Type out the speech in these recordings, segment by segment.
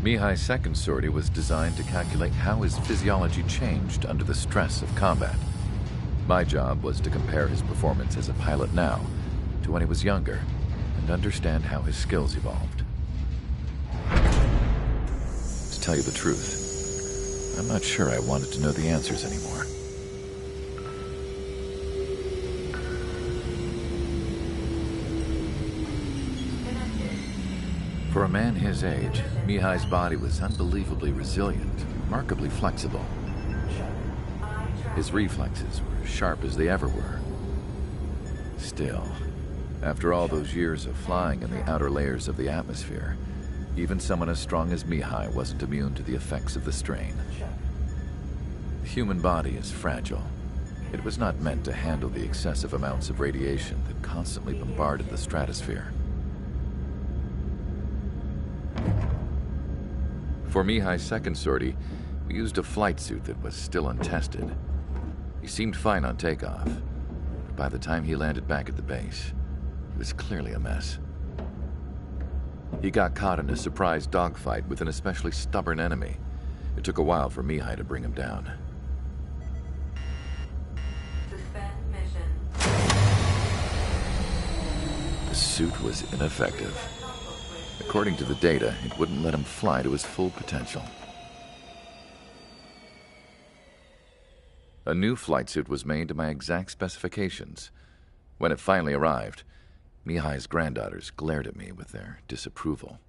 Mihai's second sortie was designed to calculate how his physiology changed under the stress of combat. My job was to compare his performance as a pilot now to when he was younger and understand how his skills evolved. To tell you the truth, I'm not sure I wanted to know the answers anymore. For a man his age, Mihai's body was unbelievably resilient, remarkably flexible. His reflexes were as sharp as they ever were. Still, after all those years of flying in the outer layers of the atmosphere, even someone as strong as Mihai wasn't immune to the effects of the strain. The human body is fragile. It was not meant to handle the excessive amounts of radiation that constantly bombarded the stratosphere. For Mihai's second sortie, we used a flight suit that was still untested. He seemed fine on takeoff, but by the time he landed back at the base, he was clearly a mess. He got caught in a surprise dogfight with an especially stubborn enemy. It took a while for Mihai to bring him down. Suspend mission. The suit was ineffective. According to the data, it wouldn't let him fly to his full potential. A new flight suit was made to my exact specifications. When it finally arrived, Mihai's granddaughters glared at me with their disapproval.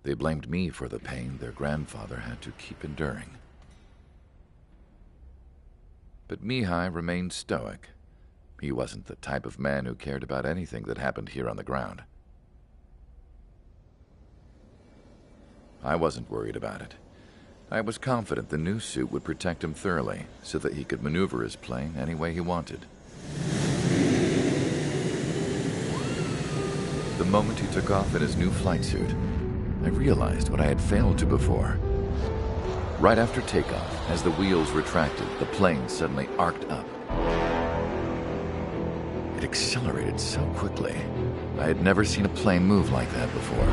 They blamed me for the pain their grandfather had to keep enduring. But Mihai remained stoic. He wasn't the type of man who cared about anything that happened here on the ground. I wasn't worried about it. I was confident the new suit would protect him thoroughly so that he could maneuver his plane any way he wanted. The moment he took off in his new flight suit, I realized what I had failed to before. Right after takeoff, as the wheels retracted, the plane suddenly arced up. It accelerated so quickly. I had never seen a plane move like that before.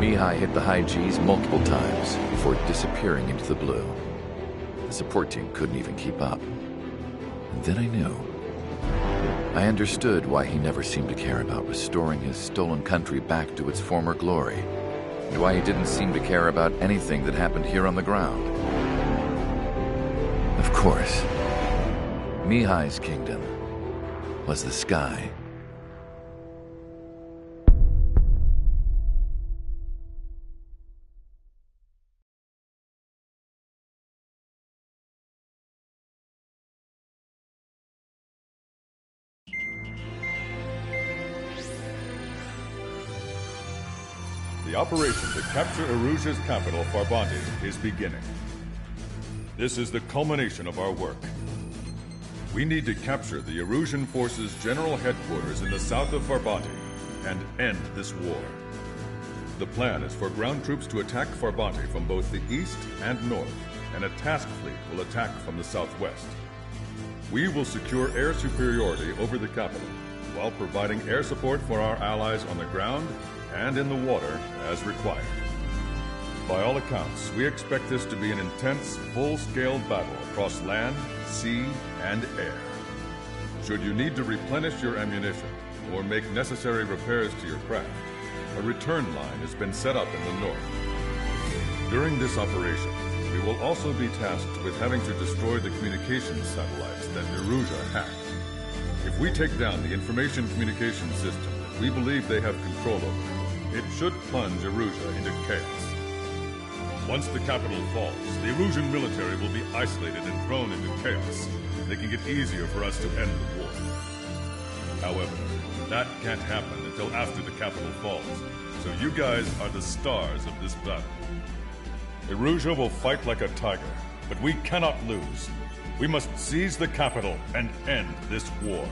Mihai hit the high G's multiple times before disappearing into the blue. The support team couldn't even keep up. And then I knew. I understood why he never seemed to care about restoring his stolen country back to its former glory, and why he didn't seem to care about anything that happened here on the ground. Of course, Mihai's kingdom was the sky. The operation to capture Erusia's capital, Farbanti, is beginning. This is the culmination of our work. We need to capture the Erusian forces' general headquarters in the south of Farbanti and end this war. The plan is for ground troops to attack Farbanti from both the east and north, and a task fleet will attack from the southwest. We will secure air superiority over the capital, while providing air support for our allies on the ground and in the water as required. By all accounts, we expect this to be an intense, full-scale battle across land, sea, and air. Should you need to replenish your ammunition or make necessary repairs to your craft, a return line has been set up in the north. During this operation, we will also be tasked with having to destroy the communications satellites that Erusia hacked. If we take down the information communication system that we believe they have control over, it should plunge Erusia into chaos. Once the capital falls, the Erusian military will be isolated and thrown into chaos, making it easier for us to end the war. However, that can't happen until after the capital falls, so you guys are the stars of this battle. Erusia will fight like a tiger, but we cannot lose. We must seize the capital and end this war.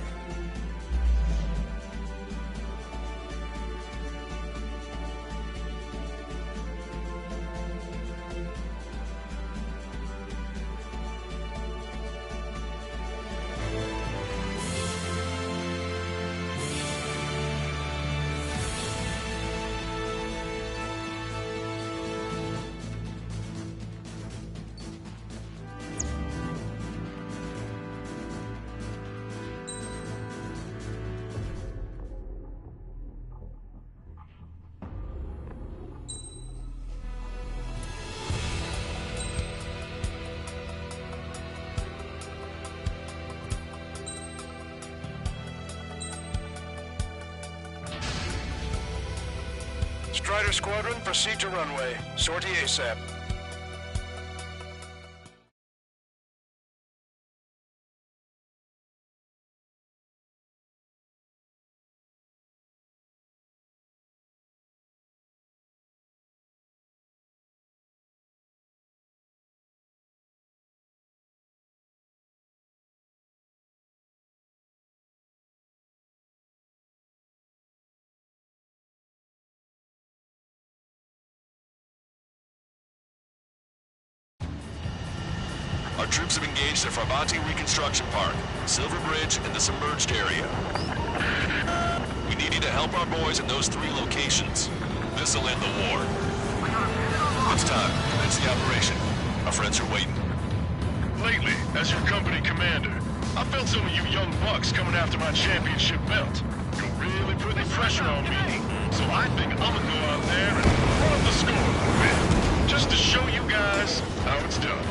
Strider Squadron, proceed to runway. Sortie ASAP. Our troops have engaged at Farbanti Reconstruction Park, Silver Bridge, and the submerged area. We need you to help our boys in those 3 locations. This'll end the war. It's time. That's the operation. Our friends are waiting. Lately, as your company commander, I felt some of you young bucks coming after my championship belt. You're really putting pressure on me, so I think I'm gonna go out there and run up the score a little bit, just to show you guys how it's done.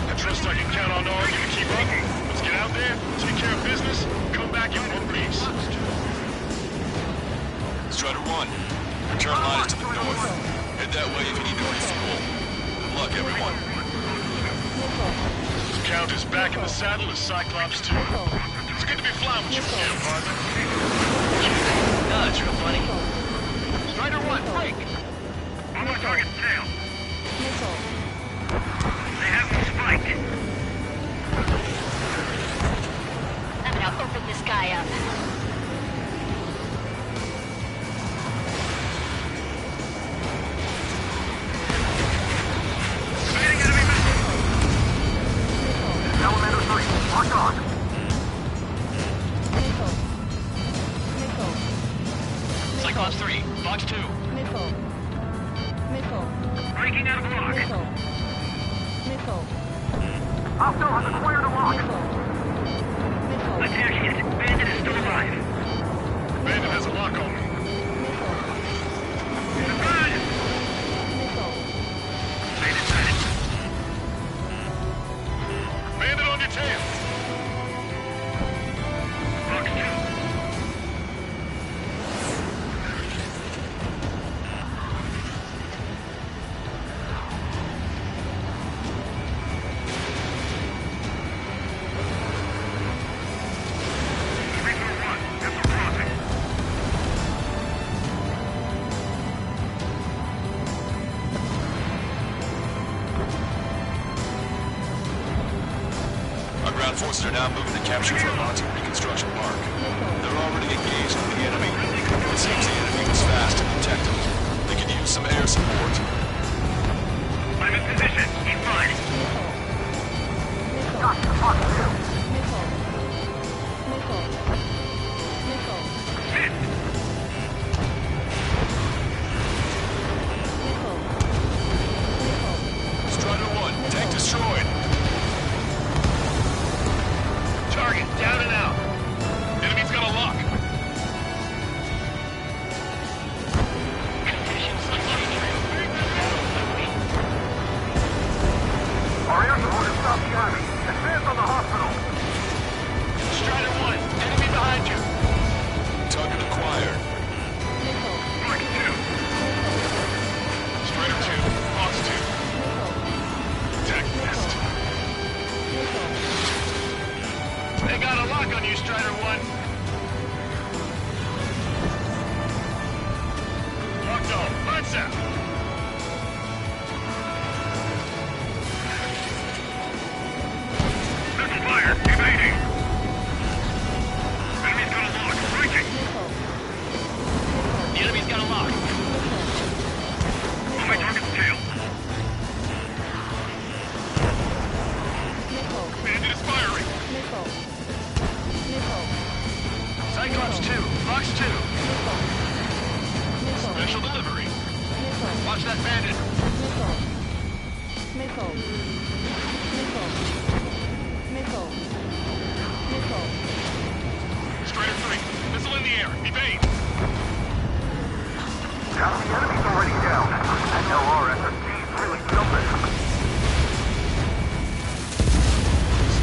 I trust I can count on all of you to keep up. Let's get out there, take care of business, come back in one piece. Strider 1, return line is to the north. Head that way if you need to refuel. Good luck, everyone. Count is back in the saddle as Cyclops 2. It's good to be flying with you again, partner. No, it's real funny. Strider 1, break! On the target tail. They have the spike. I'm gonna open this guy up. Fading Attacking it. Bandit is still alive. Bandit has a lock on me. Bandit! Bandit on your tail! Fox 2. Ground forces are now moving to capture Farbanti Reconstruction Park. They're already engaged with the enemy. It seems the enemy was fast and protected. They could use some air support. I'm in position. Keep fine. Strider 1, tank destroyed. Target down and out. Enemy's got a lock. Our air support has stopped the enemy. Advance on the hospital. Strider 1, enemy behind you. Target acquired. Fox 2. Strider 2, Fox 2. Attack missed. They got a lock on you, Strider 1. Locked on. Lights out. Missile fire. Evading. Enemy's got a lock. Breaking. The enemy's got a lock. On my target's tail. Bandit is firing. Cyclops 2, Fox 2. Special delivery. Watch that bandit. Strider 3, missile in the air. Evade. Now the enemy's already down. That LRSSG's really jumping.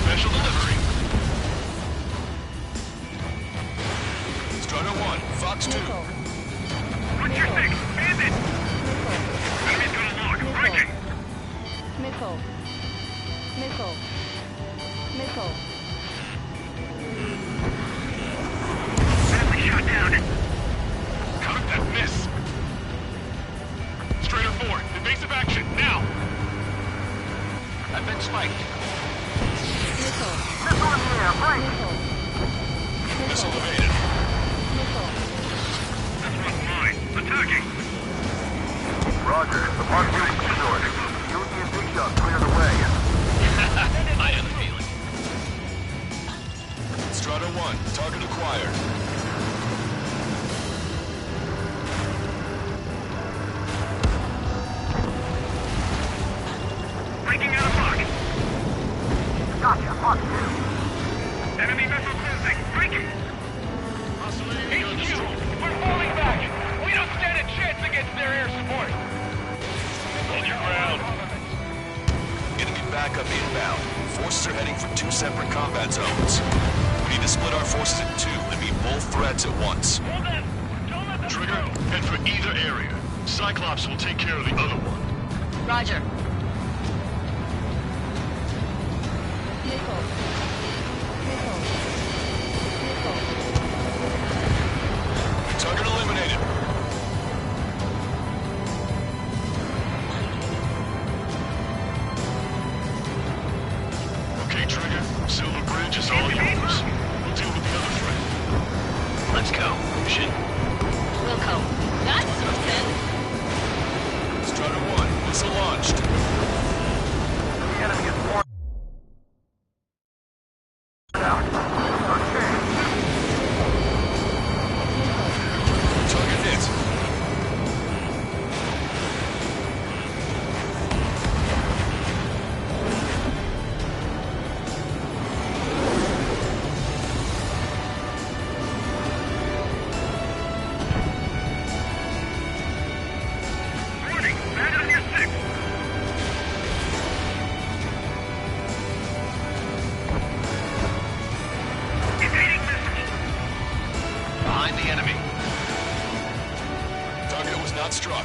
Special delivery. Strider 1, Fox 2. What's your six? Bandit! Enemy's got a lock. Breaking. Badly shot down. Caught that miss. Strider 4, evasive action, now! I've been spiked. Missile in the air, break! Missile evaded. This one's mine. Attacking. Roger, the park is secured. Use the big shot, clear the way. I have a feeling. Strider 1, target acquired. Breaking out of lock. Gotcha, Fox 2. Enemy missile closing. Breaking. HQ, we're falling back. We don't stand a chance against their air support. Hold your ground. Enemy backup inbound. Forces are heading for 2 separate combat zones. We need to split our forces in 2 and meet both threats at once. Hold that. Don't let them Trigger, head for either area. Cyclops will take care of the other one. Roger. Target eliminated. Okay, Trigger, Silver Bridge is all yours. We'll deal with the other threat. Let's go. Shit. Wilco. That's something. Strider 1, missile launched. The enemy is more out. Target hit. not struck.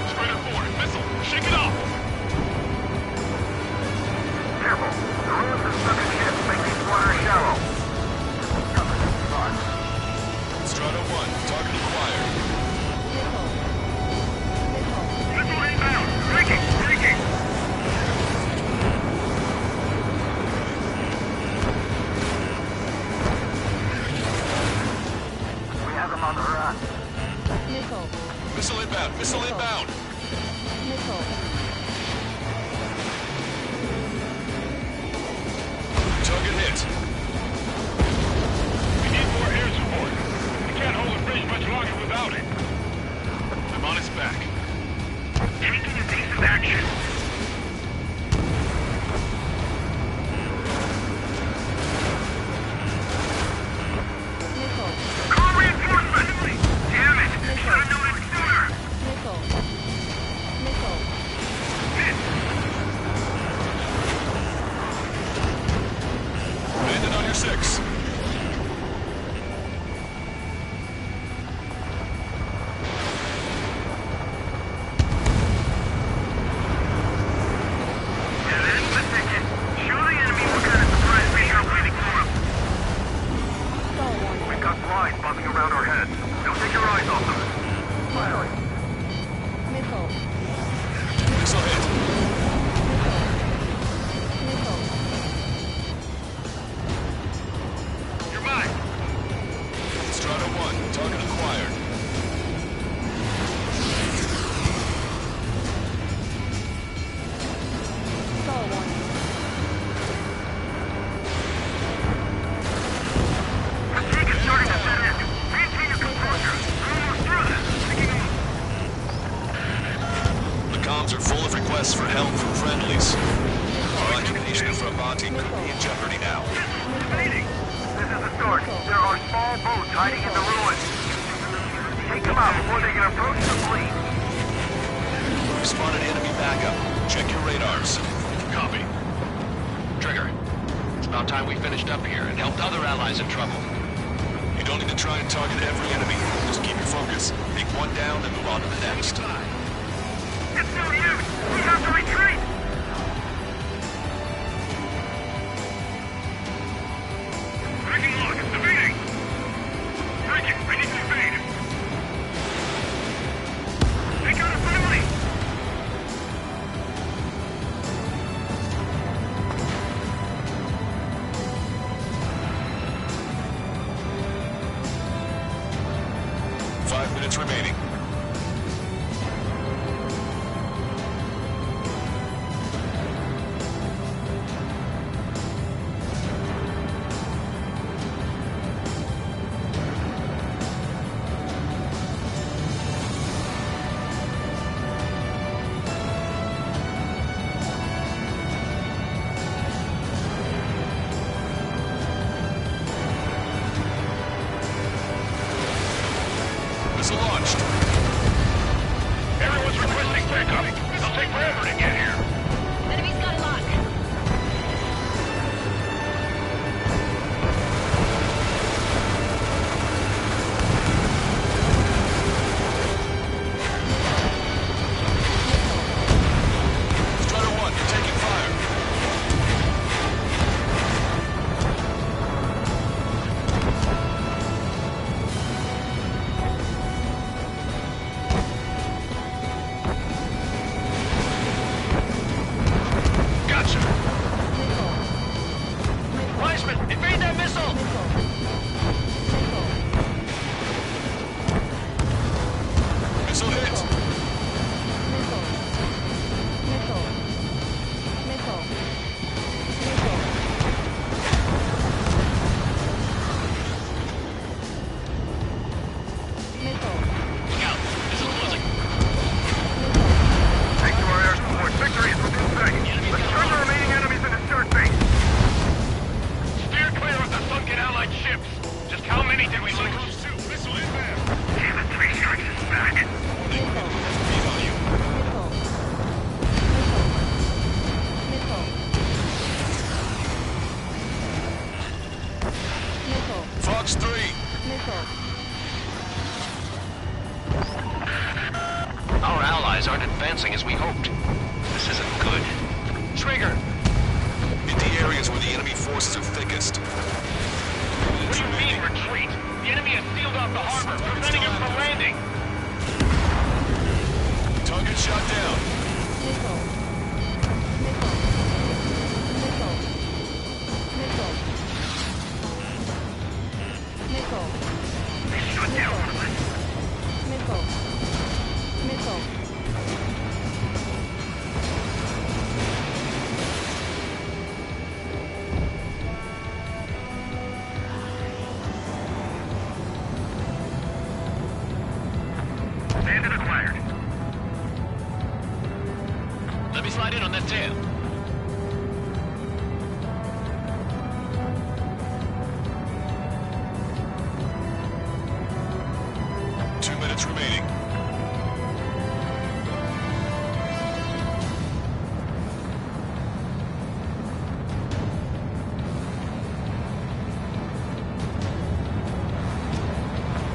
Straight forward. Missile. Shake it off. Careful. The ruins of sunken ships make these waters shallow. Cover this spot. Strata 1, target acquired. Missile inbound. Breaking. Breaking. We have them on the run. Missile inbound. Missile inbound. Target hit. We need more air support. We can't hold the bridge much longer without it. I'm on its back. Taking evasive action. Call reinforcement! Damn it! Should have known it sooner! Landed on your 6. Yeah, that's the ticket. Show the enemy what kind of surprise mission we're waiting for them. We've got flies buzzing around our heads. Don't take your eyes off them. Firing. Missile hit. You're mine. Strata 1, target acquired. Fatigue is starting to set in. Maintain your composure. We're almost through this. The comms are full of requests for help from friendlies. Our occupation of Frabanti could be in jeopardy now. This is the start. There are small boats hiding in the ruins. Take them out before they can approach the fleet. We've spotted enemy backup. Check your radars. Copy. Trigger. It's about time we finished up here and helped other allies in trouble. You don't need to try and target every enemy. Just keep your focus. Take one down and move on to the next. It's no use. We have to retreat. Breaking lock. It's evading. Breaking. I need to evade. Take out a friendly. Five minutes remaining. Missile launched. Everyone's requesting backup. It'll take forever to get here. Enemy's got a lock. Strata 1, you're taking fire. Gotcha. Weisman, evade that missile. Missile hit. Scout, missile closing. Thanks to our air support, victory is within sight. Let's turn the remaining enemies into start base. Steer clear of the sunken Allied ships. Just how many did we lose? Missile inbound. Damn it, 3 strikes is back. aren't advancing as we hoped. This isn't good. Trigger! Hit the areas where the enemy forces are thickest. What do you mean, retreat? The enemy has sealed off the harbor, preventing us from landing. Target shot down. Shut down. Bandit acquired. Let me slide in on that tail. Two minutes remaining.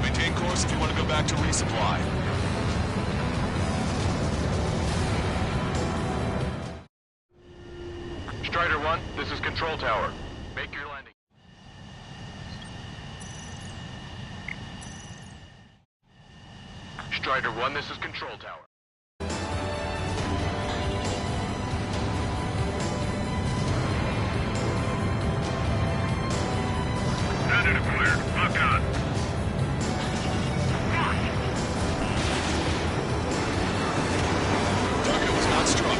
Maintain course if you want to go back to resupply. Strider 1, this is Control Tower. Make your landing. Strider 1, this is Control Tower. Bandit acquired. Lock on. Target was not struck.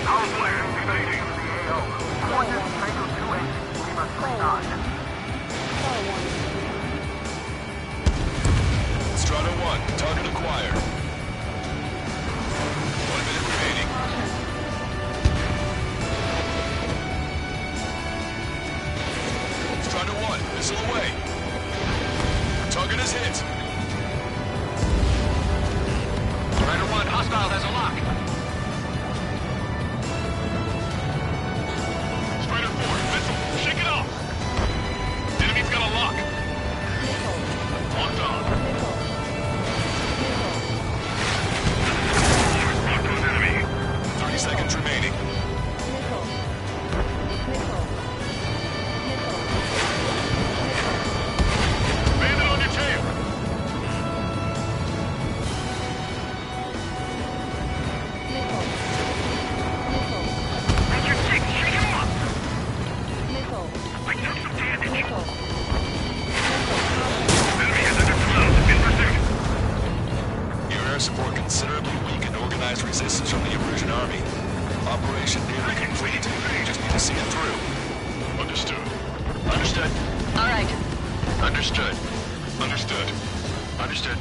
Power player invading the AO. Coordinates Tango 2-8. We must swing on. Strata 1, target acquired. 1 minute remaining. Strata 1, missile away. Target is hit. Strider 1, hostile has a lock. Strider 4, missile, shake it off. Enemy's got a lock. Locked on. Locked on enemy. 30 seconds remaining. Bandit on your tail. Make your stick. Shake him off. I took some damage. Enemy is under 12. In pursuit. Your air support considerably weakened organized resistance from the Erusian army. Operation nearly complete. You just need to see it through. Understood. Understood. All right. Understood. Understood. Understood.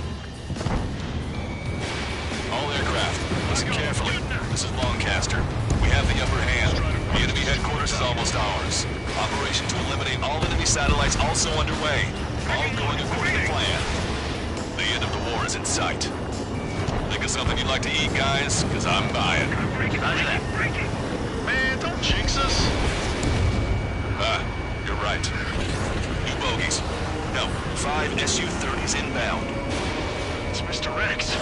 All aircraft, listen carefully. This is Lancaster. We have the upper hand. The enemy headquarters is almost ours. Operation to eliminate all enemy satellites also underway. All going according to plan. The end of the war is in sight. Think of something you'd like to eat, guys? Because I'm buying. Roger that. Man, don't jinx us. You're right. New bogies. No, 5 Su-30s inbound. It's Mr. Rex.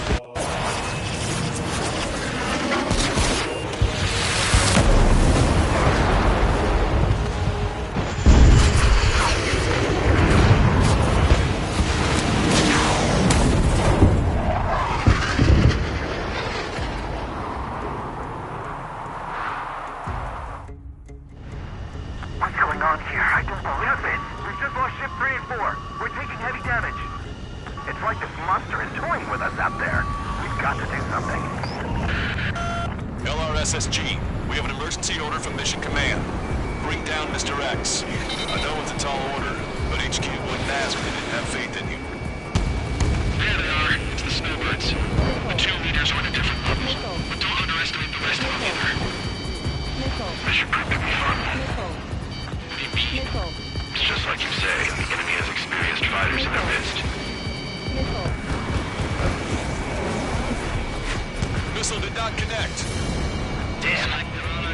What's going on here? I don't believe it. We've just lost ship 3 and 4. We're taking heavy damage. It's like this monster is toying with us out there. We've got to do something. LRSSG, we have an emergency order from Mission Command. Bring down Mr. X. I know it's a tall order, but HQ wouldn't ask if they didn't have faith in you. There they are. It's the snowbirds. The 2 leaders are in different levels, but don't underestimate the rest of them either. Mission proved to be fun. What do you mean? It's just like you say. The enemy has experienced fighters in their midst. Missile did not connect. Damn.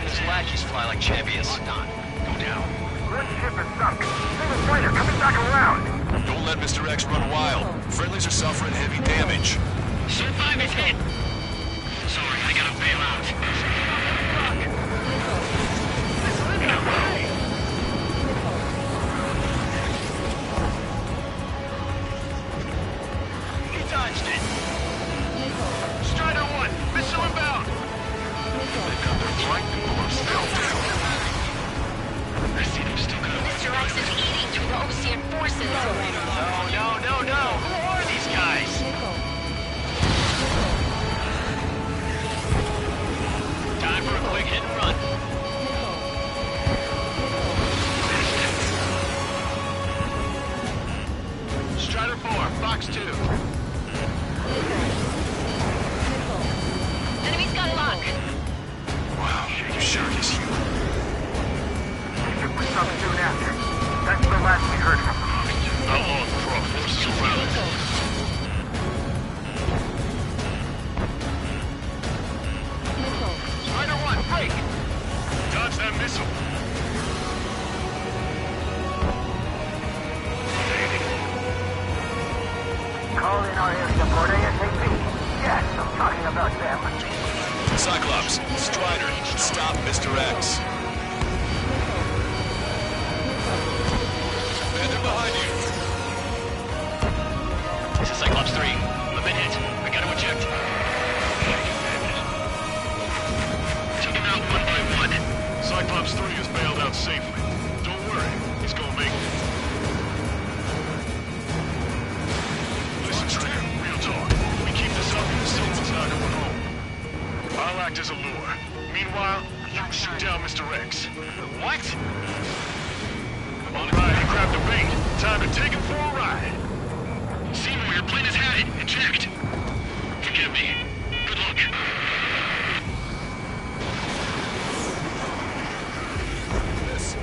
These lackeys fly like champions. Locked on. Go down. One ship is sunk. Single fighter coming back around. Don't let Mr. X run wild. Friendlies are suffering heavy damage. Ship 5 is hit. Sorry, I gotta bail out. He dodged it. Strider 1, missile inbound. They've got their flight controls still down. I see them still got Mr. X is eating through the Osean forces. No. Who are these guys? Time for a quick hit and run. Strider 4, Fox 2. Enemy's got lock. Wow, you shark is human. Ship was sunk soon after. That's the last we heard from them. Outlaw Pro forces around. Strider 1, break. Dodge that missile. Call in our air support ASAP. Yes, I'm talking about them. Cyclops, Strider, stop Mr. X. Commander behind you. This is Cyclops 3. I've been hit. I gotta eject. Took him out one by one. Cyclops 3 is bailed out safely. Don't worry, he's gonna make it. Listen, Trigger, real talk. We keep this up and someone's not going home. I'll act as a lure. Meanwhile, you shoot down Mr. X. What? On right, he grabbed the bait. Time to take him for a ride. Seymour, your plane is headed. Eject. Forgive me. Good luck.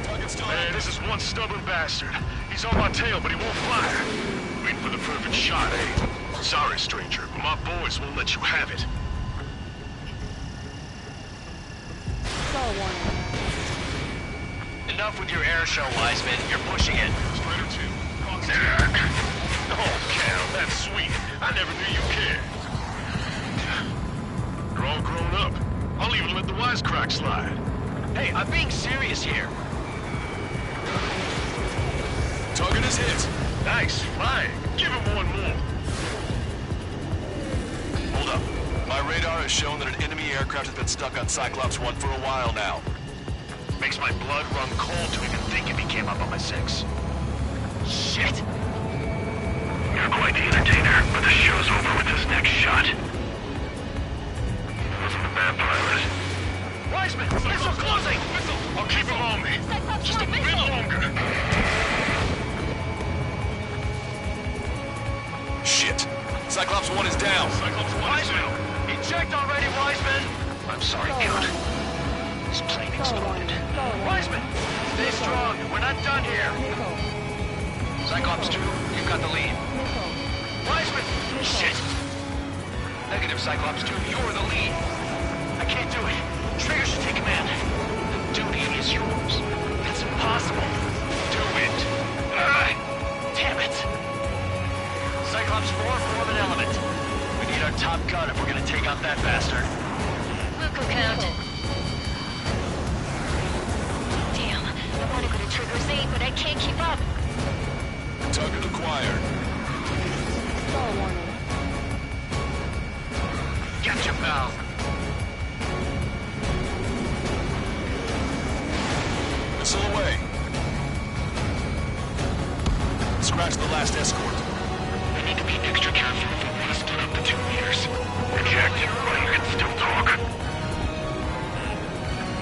Target's still Man, this is one stubborn bastard. He's on my tail, but he won't fire. Waiting for the perfect shot, eh? Sorry, stranger, but my boys won't let you have it. Enough with your air show, Wiseman. You're pushing it. Strider 2, Fox 2. Oh, Cal, that's sweet. I never knew you cared. You're all grown up. I'll even let the wisecrack slide. Hey, I'm being serious here. Target is hit. Nice, flying. Give him one more. Hold up. My radar has shown that an enemy aircraft has been stuck on Cyclops 1 for a while now. Makes my blood run cold to even think if he came up on my 6. Shit. You're quite the entertainer, but the show's over with this next shot. Wasn't a bad pilot. Wiseman, missile closing. Missile! I'll keep him on me. Cyclops Just a 1 bit missile. longer. Shit. Cyclops 1 is down. Cyclops 1 is Wiseman, down. eject already, Wiseman. I'm sorry, Count. This plane exploded. Wiseman, stay strong. We're not done here. Cyclops 2, you've got the lead. Wiseman, shit. Negative, Cyclops 2, you're the lead. I can't do it. Trigger should take command. The duty is yours. That's impossible. Do it. Damn it. Cyclops 4, form an element. We need our top gun if we're gonna take out that bastard. Wilco count. Damn, I want to go to Trigger's 8, but I can't keep up. Target acquired. Get your pal. Missile away. Scratch the last escort. I need to be extra careful if I want to split up the 2 meters. Eject, while you can still talk.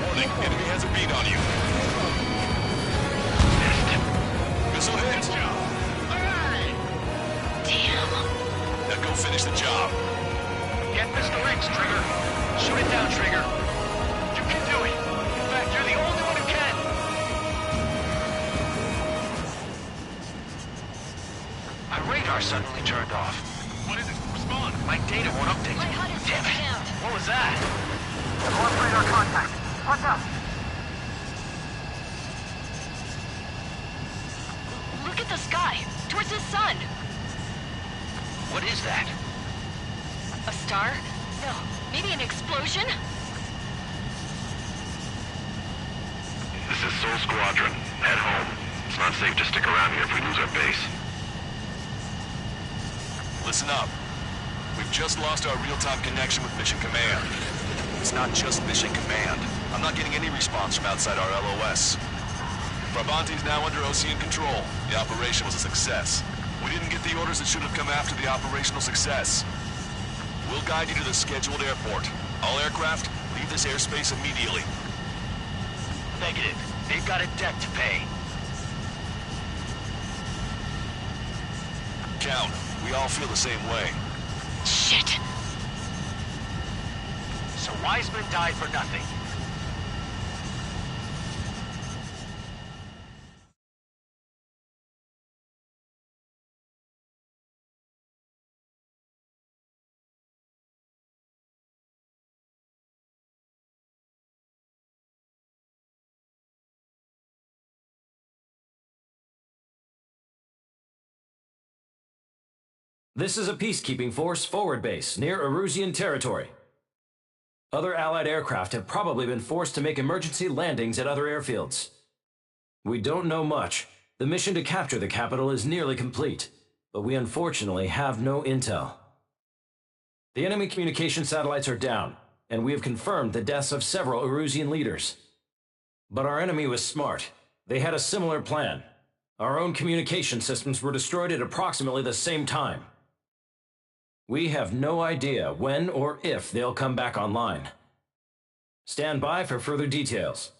Warning, enemy has a beat on you. Missile hit. Damn. Now go finish the job. Get Mr. X, Trigger. Shoot it down, Trigger. You can do it. In fact, you're the only one who can. My radar suddenly turned off. What is it? Respond. My data won't update. My HUD is Damn it. out. What was that? Lost radar contact. What's up? at the sky, towards the sun. What is that? A star? No, maybe an explosion? This is Soul Squadron. Head home. It's not safe to stick around here if we lose our base. Listen up. We've just lost our real-time connection with Mission Command. It's not just Mission Command. I'm not getting any response from outside our LOS. Farbanti's now under Osean control. The operation was a success. We didn't get the orders that should have come after the operational success. We'll guide you to the scheduled airport. All aircraft, leave this airspace immediately. Negative. They've got a debt to pay. Count, we all feel the same way. Shit. So Wiseman died for nothing. This is a peacekeeping force forward base near Erusian territory. Other Allied aircraft have probably been forced to make emergency landings at other airfields. We don't know much. The mission to capture the capital is nearly complete, but we unfortunately have no intel. The enemy communication satellites are down, and we have confirmed the deaths of several Erusian leaders. But our enemy was smart. They had a similar plan. Our own communication systems were destroyed at approximately the same time. We have no idea when or if they'll come back online. Stand by for further details.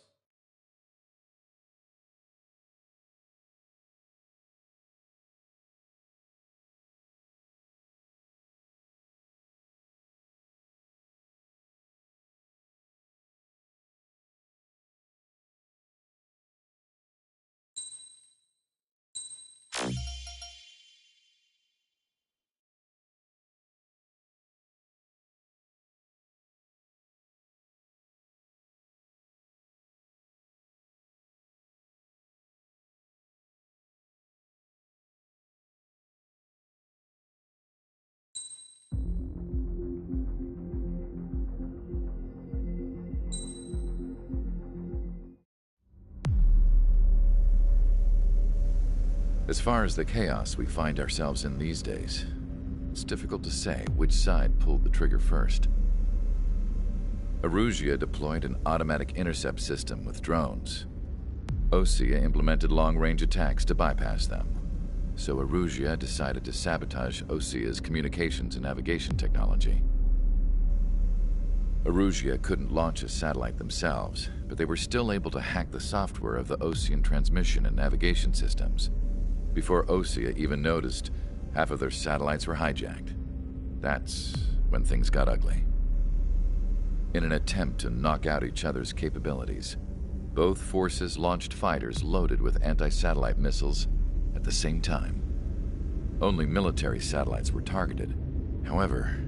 As far as the chaos we find ourselves in these days, it's difficult to say which side pulled the trigger first. Erusia deployed an automatic intercept system with drones. Osea implemented long-range attacks to bypass them. So Erusia decided to sabotage Osea's communications and navigation technology. Erusia couldn't launch a satellite themselves, but they were still able to hack the software of the Osean transmission and navigation systems. Before Osea even noticed, half of their satellites were hijacked. That's when things got ugly. In an attempt to knock out each other's capabilities, both forces launched fighters loaded with anti-satellite missiles at the same time. Only military satellites were targeted. However,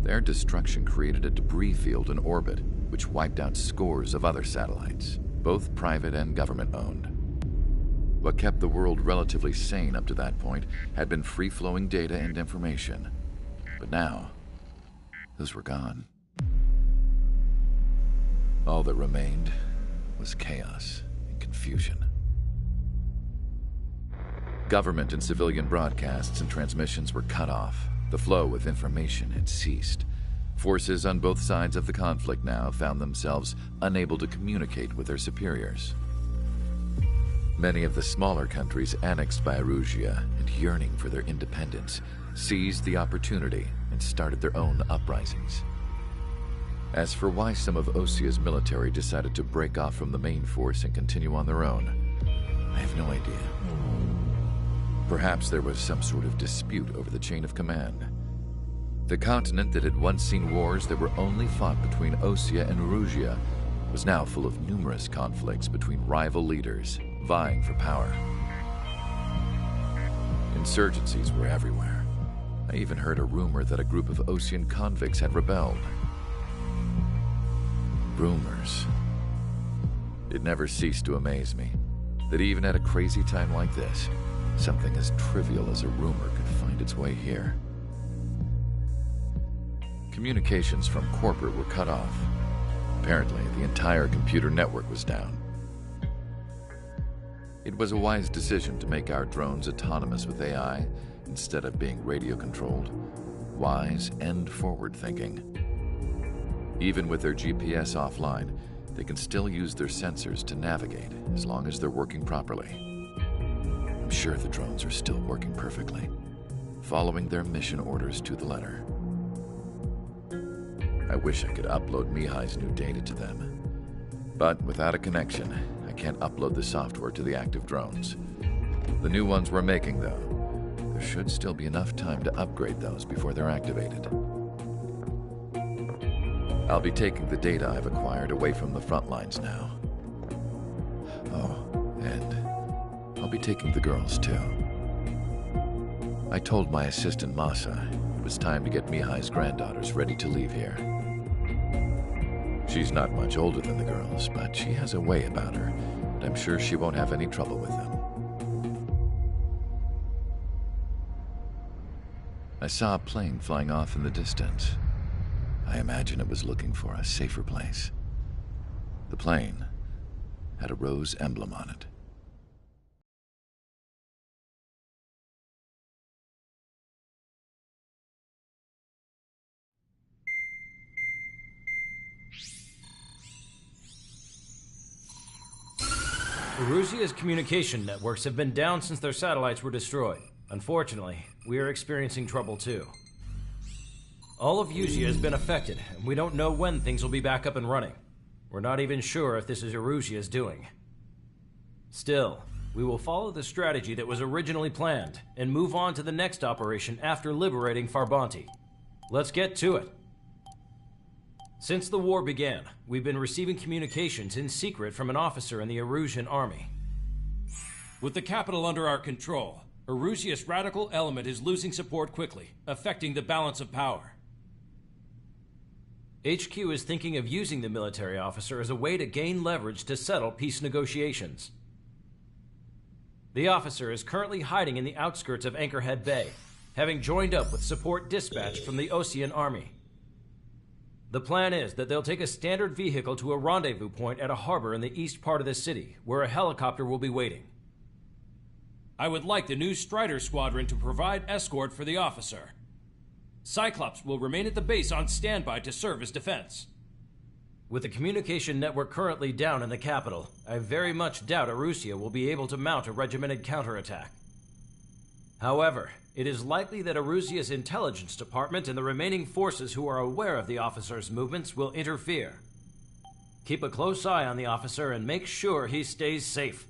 their destruction created a debris field in orbit, which wiped out scores of other satellites, both private and government-owned. What kept the world relatively sane up to that point had been free-flowing data and information. But now, those were gone. All that remained was chaos and confusion. Government and civilian broadcasts and transmissions were cut off. The flow of information had ceased. Forces on both sides of the conflict now found themselves unable to communicate with their superiors. Many of the smaller countries annexed by Erusia and yearning for their independence seized the opportunity and started their own uprisings. As for why some of Osea's military decided to break off from the main force and continue on their own, I have no idea. Perhaps there was some sort of dispute over the chain of command. The continent that had once seen wars that were only fought between Osea and Erusia was now full of numerous conflicts between rival leaders vying for power. Insurgencies were everywhere. I even heard a rumor that a group of Osean convicts had rebelled. Rumors. It never ceased to amaze me that even at a crazy time like this, Something as trivial as a rumor could find its way here. Communications from corporate were cut off. Apparently, the entire computer network was down. It was a wise decision to make our drones autonomous with AI instead of being radio-controlled. Wise and forward-thinking. Even with their GPS offline, they can still use their sensors to navigate as long as they're working properly. I'm sure the drones are still working perfectly, following their mission orders to the letter. I wish I could upload Mihai's new data to them. But without a connection, I can't upload the software to the active drones. The new ones we're making, though, there should still be enough time to upgrade those before they're activated. I'll be taking the data I've acquired away from the front lines now. Oh, and I'll be taking the girls, too. I told my assistant Masa it was time to get Mihai's granddaughters ready to leave here. She's not much older than the girls, but she has a way about her, and I'm sure she won't have any trouble with them. I saw a plane flying off in the distance. I imagine it was looking for a safer place. The plane had a rose emblem on it. Erusia's communication networks have been down since their satellites were destroyed. Unfortunately, we are experiencing trouble too. All of Erusia has been affected, and we don't know when things will be back up and running. We're not even sure if this is Erusia's doing. Still, we will follow the strategy that was originally planned, and move on to the next operation after liberating Farbanti. Let's get to it. Since the war began, we've been receiving communications in secret from an officer in the Erusian army. With the capital under our control, Erusia's radical element is losing support quickly, affecting the balance of power. HQ is thinking of using the military officer as a way to gain leverage to settle peace negotiations. The officer is currently hiding in the outskirts of Anchorhead Bay, having joined up with support dispatched from the Osean army. The plan is that they'll take a standard vehicle to a rendezvous point at a harbor in the east part of the city, where a helicopter will be waiting. I would like the new Strider Squadron to provide escort for the officer. Cyclops will remain at the base on standby to serve as defense. With the communication network currently down in the capital, I very much doubt Erusia will be able to mount a regimented counterattack. However, it is likely that Erusia's intelligence department and the remaining forces who are aware of the officer's movements will interfere. Keep a close eye on the officer and make sure he stays safe.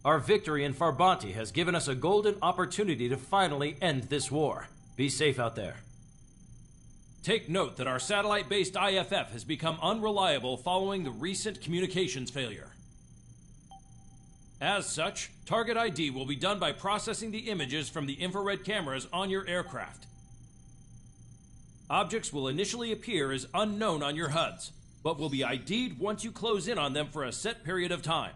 Our victory in Farbanti has given us a golden opportunity to finally end this war. Be safe out there. Take note that our satellite-based IFF has become unreliable following the recent communications failure. As such, target ID will be done by processing the images from the infrared cameras on your aircraft. Objects will initially appear as unknown on your HUDs, but will be ID'd once you close in on them for a set period of time.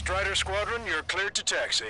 Strider Squadron, you're cleared to taxi.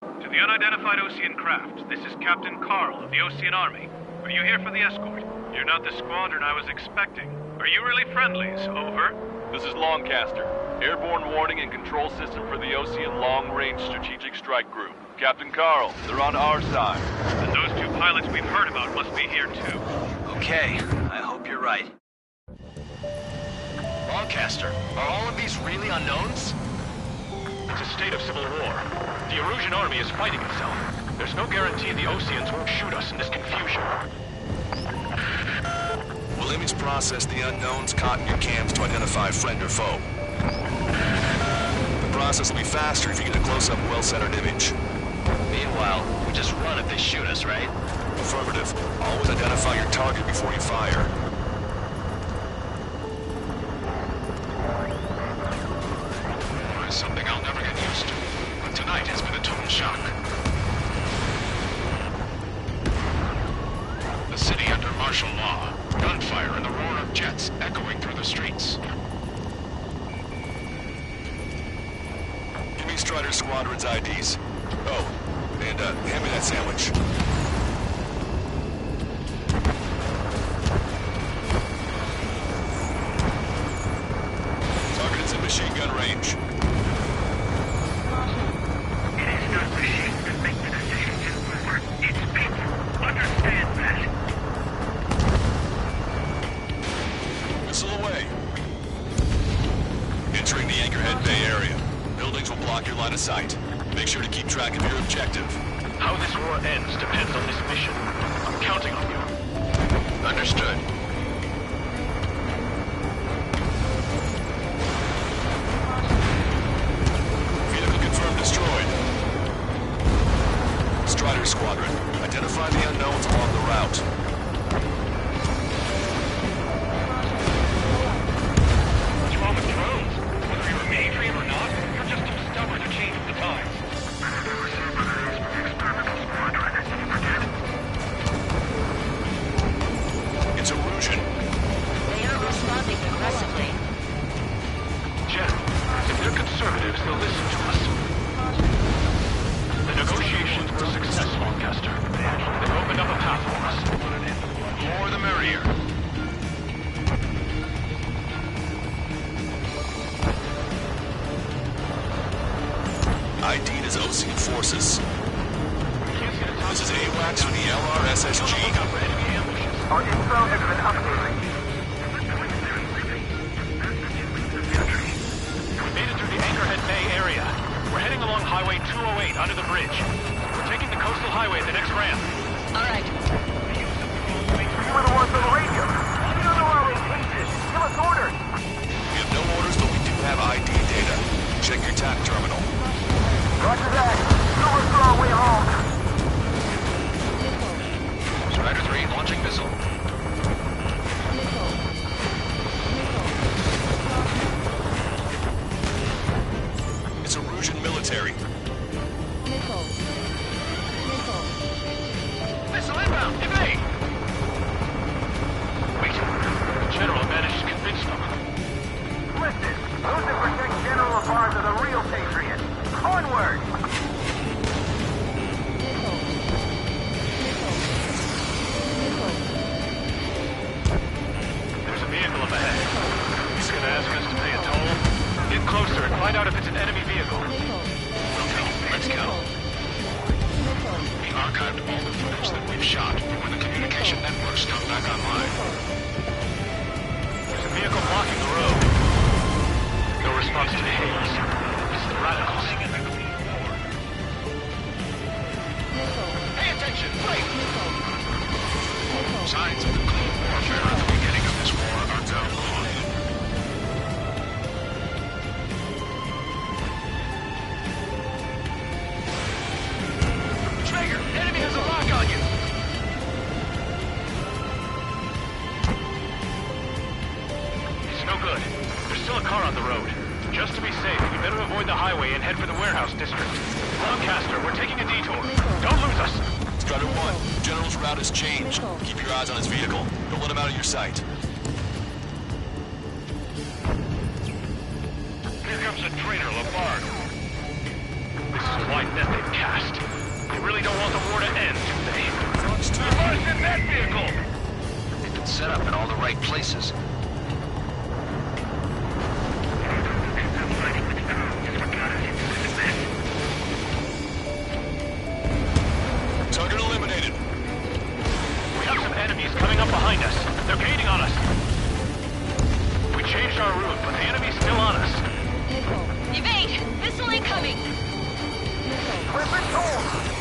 To the unidentified Osean craft, this is Captain Carl of the Osean Army. Are you here for the escort? You're not the squadron I was expecting. Are you really friendlies? Over. This is Longcaster. Airborne warning and control system for the Osean Long Range Strategic Strike Group. Captain Carl, they're on our side. And those two pilots we've heard about must be here too. Okay, I hope you're right. Longcaster, are all of these really unknowns? It's a state of civil war. The Erusian army is fighting itself. There's no guarantee the Oseans won't shoot us in this confusion. We'll image process the unknowns caught in your cams to identify friend or foe. The process will be faster if you get a close-up, well-centered image. Meanwhile, we just run if they shoot us, right? Affirmative. Always identify your target before you fire. Something I'll never get used to, but tonight has been a total shock. The city under martial law, gunfire and the roar of jets echoing through the streets. Give me Strider Squadron's IDs. Oh, and hand me that sandwich. Target is in machine gun range. Entering the Anchorhead Bay area. Buildings will block your line of sight. Make sure to keep track of your objective. How this war ends depends on this mission. I'm counting on you. Understood. Vehicle confirmed destroyed. Strider Squadron, identify the unknowns along the route. It's Erusian. They are responding aggressively. Jen, if they're conservatives, they'll listen to us. The negotiations were a success, Longcaster. They've opened up a path for us. More the merrier. ID'd as Osean forces. This is AWACS from the LRSSG. Our info has been updated. We made it through the Anchorhead Bay area. We're heading along Highway 208 under the bridge. We're taking the coastal highway at the next ramp. All right. You were the ones on the radio. We don't know our location. Give us orders. We have no orders, but we do have ID data. Check your TAC terminal. Roger that. Silver's on our way home. Strider 3 launching missile. No good. There's still a car on the road. Just to be safe, you better avoid the highway and head for the warehouse district. Lancaster, we're taking a detour. Don't lose us! Strider 1, General's route has changed. Keep your eyes on his vehicle. Don't let him out of your sight. Here comes the traitor, Labarge. This is a wide net they've cast. They really don't want the war to end, do they? Labarge in that vehicle! They've been set up in all the right places. Target eliminated. We have some enemies coming up behind us. They're gaining on us. We changed our route, but the enemy's still on us. Evade! Missile incoming! We've been told!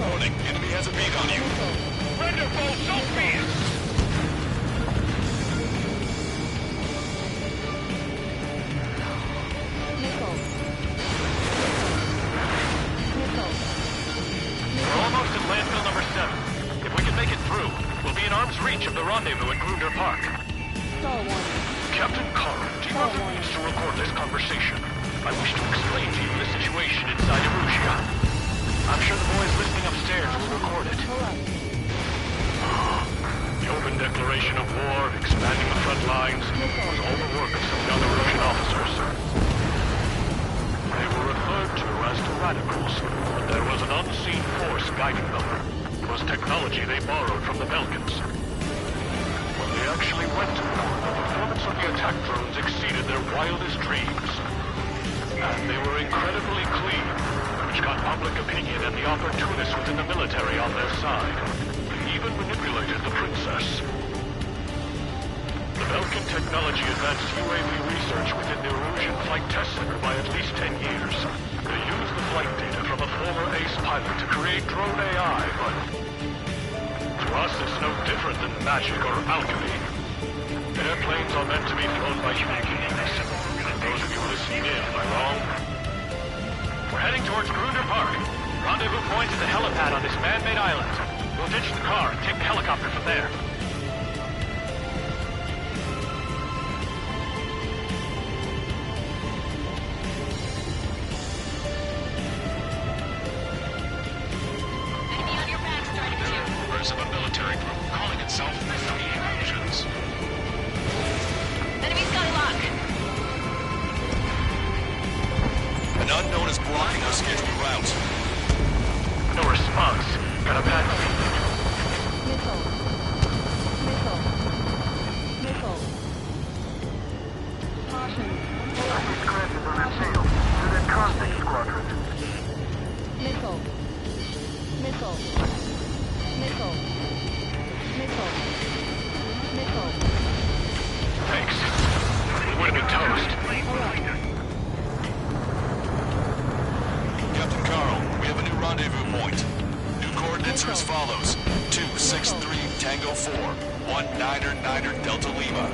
Warning, enemy has a beak on you. Wonderful, so be it! We're almost at landfill number 7. If we can make it through, we'll be in arm's reach of the rendezvous at Grunder Park. Captain Carl, do you have the means to record this conversation? I wish to explain to you the situation inside Erusia. I'm sure the boys listening upstairs will record it. The open declaration of war, expanding the front lines, was all the work of some young Erusian officers. They were referred to as the Radicals, but there was an unseen force guiding them. It was technology they borrowed from the Belkans. When they actually went to war, the performance of the attack drones exceeded their wildest dreams. And they were incredibly clean, which got public opinion and the opportunists within the military on their side. They even manipulated the princess. The Belkan technology advanced UAV research within the Erusian Flight Test Center by at least 10 years. They used the flight data from a former ace pilot to create drone AI, but to us it's no different than magic or alchemy. Airplanes are meant to be flown by human beings. And those of you listening in, am I wrong? We're heading towards Grunder Park. Rendezvous point is the helipad on this man-made island. We'll ditch the car and take the helicopter from there. Enemy on your back, Strider 2. Members of a military group calling itself the Free Erusians. Enemy Skylock! An unknown is blocking our scheduled route. No response. Got a bad feeling. I see scratches on that tail. They're that convict squadron. Thanks. We would have been toast. Captain Carl, we have a new rendezvous point. New coordinates are as follows. 263 Tango 4, 1999 Delta Lima.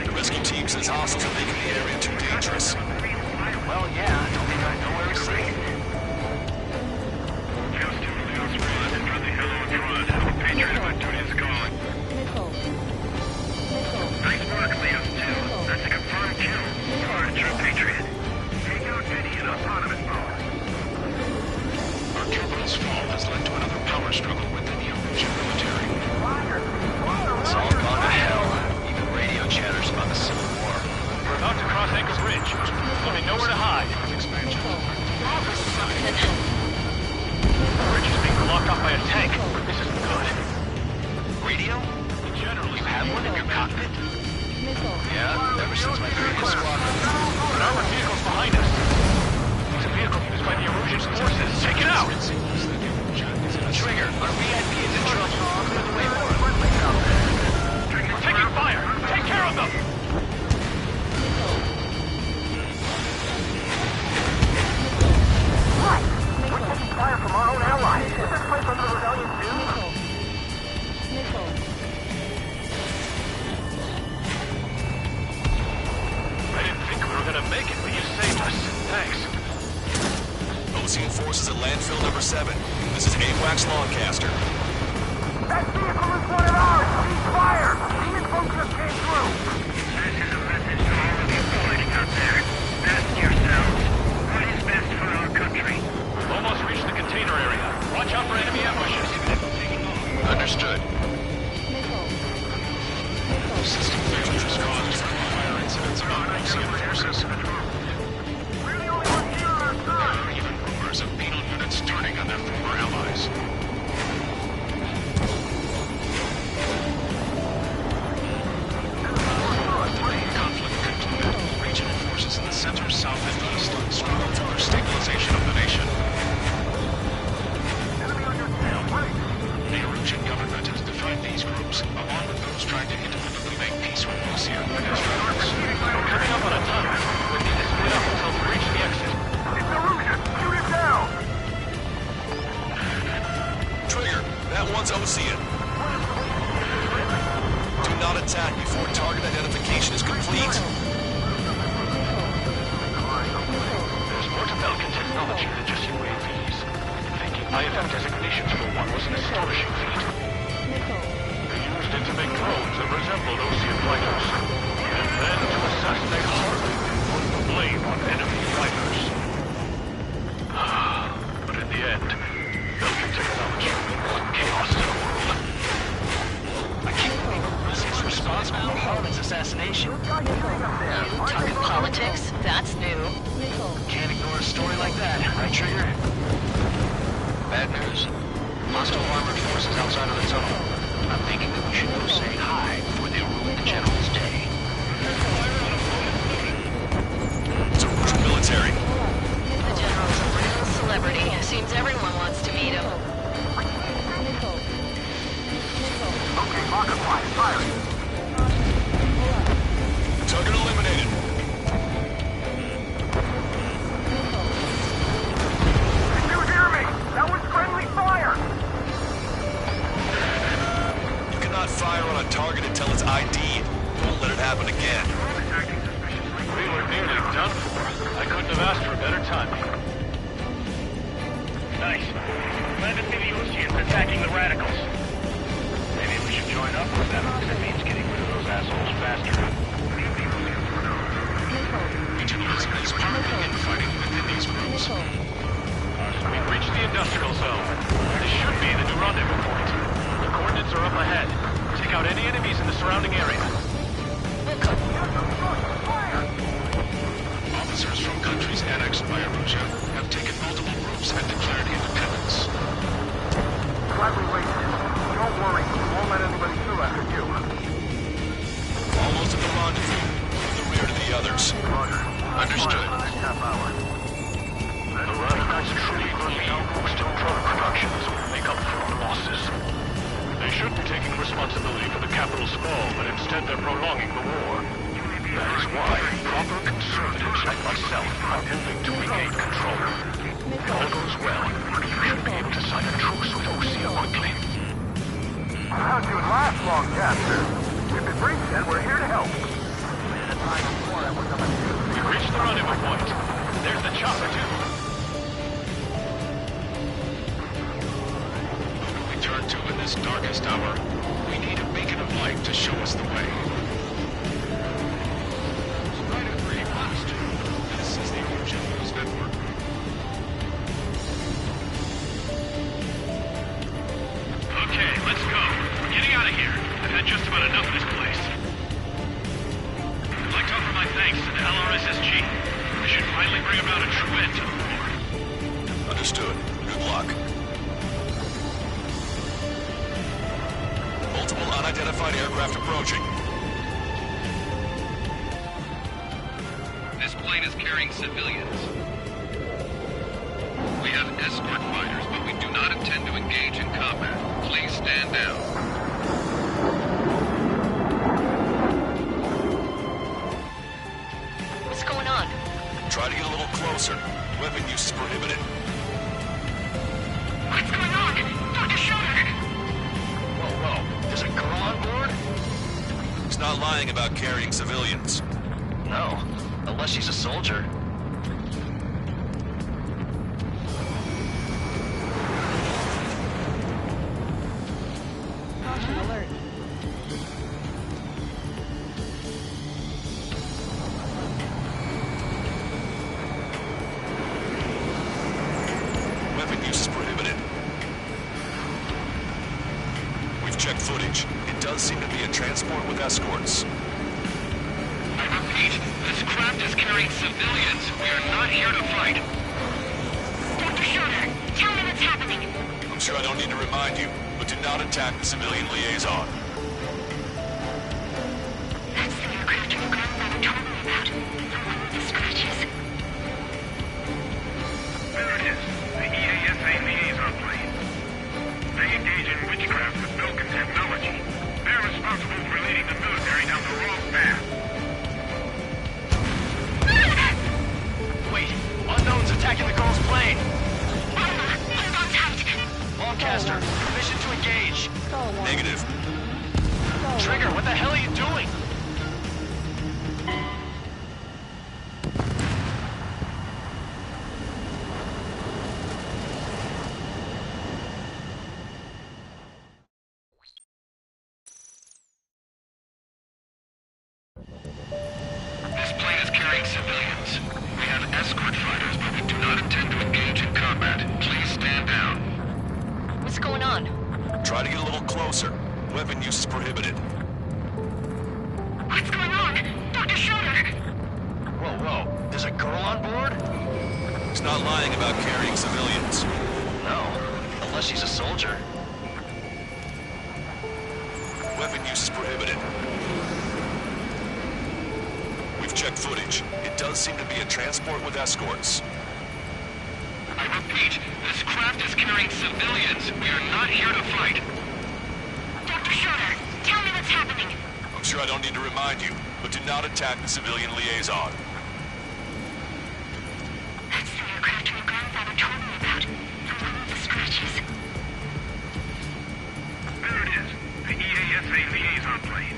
The rescue team says hostiles are making the area too dangerous. Well, yeah, I don't think I know where he's safe. Patriot of my duty is calling. Nice work, Leos 2. That's a confirmed kill. You are a true patriot. Take out any in autonomous mode. Our capital's fall has led to another power struggle within the Erusian military. It's all gone to hell. Even radio chatters about the Civil War. We're about to cross Anchor's Ridge. There'll be nowhere to hide. Expansion. The bridge is being blocked off by a tank. This isn't good. Radio? You have one in your cockpit? Yeah, ever since my previous squadron. An armored vehicle's behind us. It's a vehicle used by the Erusian forces. Take it out! Trigger, are we This is AWACS Longcaster. That vehicle is one of ours! Cease fire! The info just came through! This is a message to all of you fighting out there. Ask yourselves, what is best for our country? Almost reached the container area. Watch out for enemy ambushes. Understood. System failure has caused fire incidents among OCM forces. We're the only ones here on our There side! are even rumors of penal units turning on their former allies. Conflict concluded. Regional forces in the center, south, and east struggle for stabilization of the nation. Enemy on your tail, right! The Erusian government has defined these groups, along with those trying to independently make peace with OCM as rivals. We're coming up on a tunnel. We need to split up until we reach the exit. It's Erusian! Shoot it down! Trigger, that one's Ocean. Do not attack before target identification is complete. There's more to Belkin technology than just UAVs. Thinking IFF designations for one was an astonishing feat. They used it to make drones that resembled Ocean fighters, and then to assassinate Harley, put the blame on enemy fighters. But in the end, Belkin technology means chaos to the world. I can't believe Russia's responsible for Harlan's assassination. Talking politics? That's new. Can't ignore a story like that, right, Trigger? Bad news. Hostile armored forces outside of the tunnel. I'm thinking that we should go say hi before they ruin the General's day. It's Erusian military. The General's a real celebrity. Seems everyone wants to meet him. Okay, rocket fire, fire! Target eliminated. Did you hear me? That was friendly fire! You cannot fire on a target until it's ID'd. Won't let it happen again. We were nearly done for. I couldn't have asked for better timing. Nice. Glad to see the Oceans attacking the radicals. Maybe we should join up with them. That means getting rid of those assholes faster. Regionalism is part of the infighting within these groups. We've reached the industrial zone. This should be the new rendezvous point. The coordinates are up ahead. Take out any enemies in the surrounding area. Officers from countries annexed by Erusia have taken multiple groups and declared independence. Glad we waited. Don't worry, we won't let anybody through after you. Almost at the rendezvous. In the rear to the others. Understood. The radicals truly believe most of drug production is will make up for our losses. They should be taking responsibility for the capital's fall, but instead they're prolonging the war. That is why proper conservatives like myself are moving to regain control. If all goes well, we should be able to sign a truce with Osea quickly. How'd you last, Longcaster? If it breaks, then we're here to help. We've reached the rendezvous point. There's the chopper, too. We turn to in this darkest hour. We need a beacon of light to show us the way. Strider 3, Box 2. This is the Erusian News Network. Okay, let's go. We're getting out of here. I've had just about enough of this place. I'd like to offer my thanks to the LRSSG. We should finally bring about a true end to the war. Understood. Good luck. Multiple unidentified aircraft approaching. This plane is carrying civilians. We have escort fighters, but we do not intend to engage in combat. Please stand down. What's going on? Try to get a little closer. Weapon use is prohibited. What's going on? Dr. Schroeder! Whoa. There's a girl on board? He's not lying about carrying civilians. No. Unless she's a soldier. checked footage. It does seem to be a transport with escorts. I repeat, this craft is carrying civilians. We are not here to fight. Dr. Schroeder, tell me what's happening. I'm sure I don't need to remind you, but do not attack the civilian liaison. That's the aircraft your grandfather told me about. The one with the scratches. There it is. The EASA liaison plane. They engage in witchcraft with Belkin technology. They're responsible for leading the military down the wrong path. Wait, unknown's attacking the girl's plane. Hold on tight. Lancaster, permission to engage. Negative. Trigger, what the hell are you doing? This plane is carrying civilians. We have escort fighters, but we do not intend to engage in combat. Please stand down. What's going on? Try to get a little closer. Weapon use is prohibited. What's going on? Dr. Schroeder! Whoa. There's a girl on board? He's not lying about carrying civilians. No, unless she's a soldier. Weapon use is prohibited. We've checked footage. It does seem to be a transport with escorts. I repeat, this craft is carrying civilians. We are not here to fight. Dr. Schroeder, tell me what's happening. I'm sure I don't need to remind you, but do not attack the civilian liaison. That's the aircraft your grandfather told me about. The one with the scratches. There it is. The EASA liaison plane.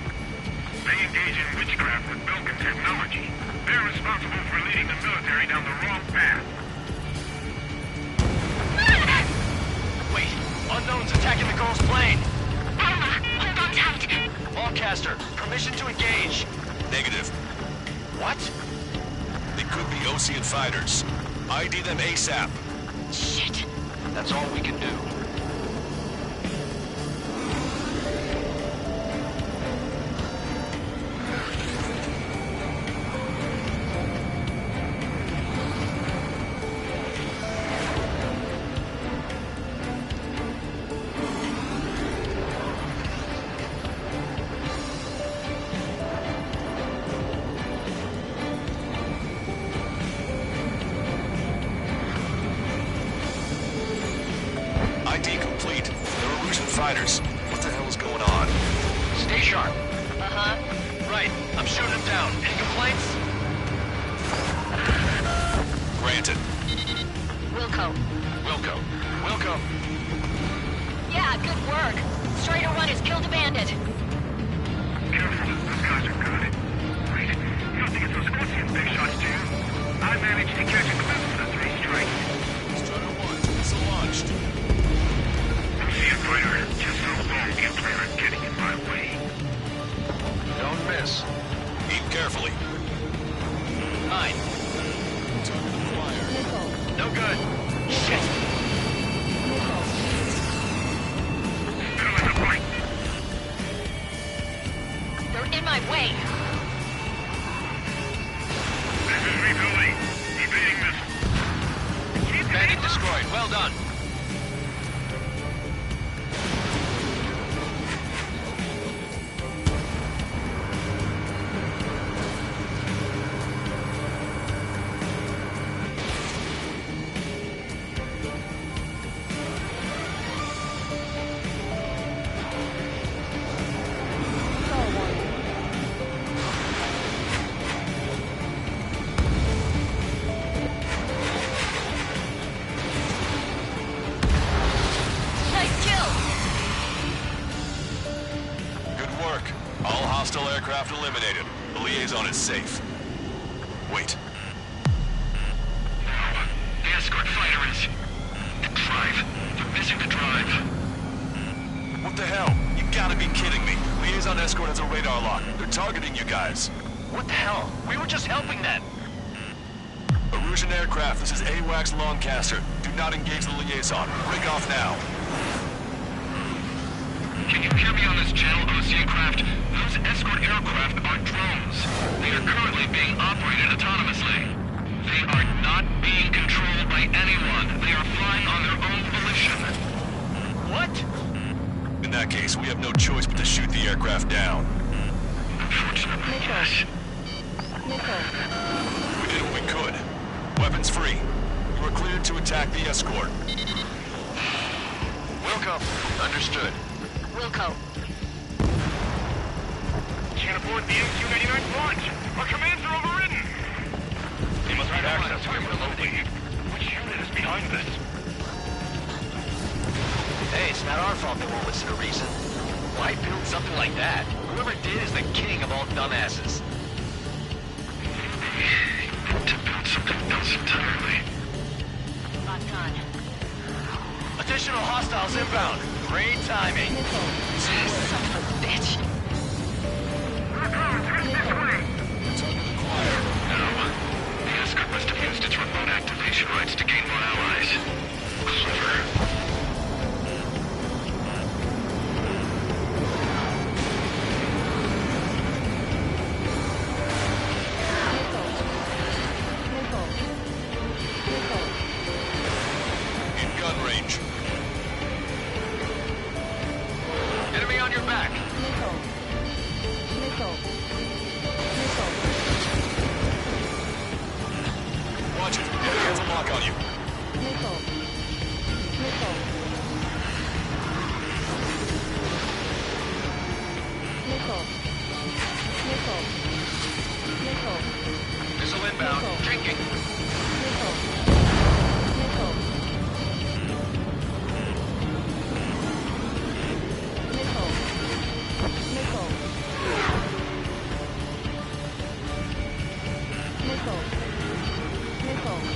They engage in witchcraft with Belkin technology. They're responsible for leading the military down the wrong path. Wait, unknown's attacking the girl's plane. Hold on tight. Lancaster, permission to engage. Negative. What? They could be Osean fighters. ID them ASAP. Shit. That's all we can do. ID complete. They're Erusian fighters. What the hell is going on? Stay sharp. Uh-huh. Right, I'm shooting him down. Any complaints? Granted. Wilco. Wilco. Yeah, good work. Strider 1 has killed a bandit. Careful, those guys are good. Wait, you don't think it's those Scorpion big shots, do you? I managed to catch a glimpse of the three strikes. Strider 1, missile launched. See it, fighter. Just so long you plan on getting in my way. Don't miss. Aim carefully. 9. No good. Shit. Middle in the right. They're in my way. This is rebuilding. Evading missile. Bandit destroyed. Well done. Hostile aircraft eliminated. The liaison is safe. Wait. The escort fighter is... the drive. They're missing the drive. What the hell? You gotta be kidding me. Liaison escort has a radar lock. They're targeting you guys. What the hell? We were just helping them. Erusian aircraft, this is AWACS Lancaster. Do not engage the liaison. Break off now. Can you hear me on this channel, Ocean Craft? Those escort aircraft are drones. They are currently being operated autonomously. They are not being controlled by anyone. They are flying on their own volition. What? In that case, we have no choice but to shoot the aircraft down. Unfortunately, yes. We did what we could. Weapons free. You are cleared to attack the escort. Wilco. Understood. Wilco. Can't afford the MQ-99 launch. Our commands are overridden. They must have access to him remotely. Which unit is behind this? Hey, it's not our fault they won't listen to reason. Why build something like that? Whoever did is the king of all dumbasses. To build something else entirely. Locked on. Additional hostiles inbound. Great timing. Son of a bitch. No. The escort must have used its remote activation rights to gain more allies. Clever. In gun range. Enemy on your back. Watch it. Enemy has a lock on you. Missile inbound. Drinking.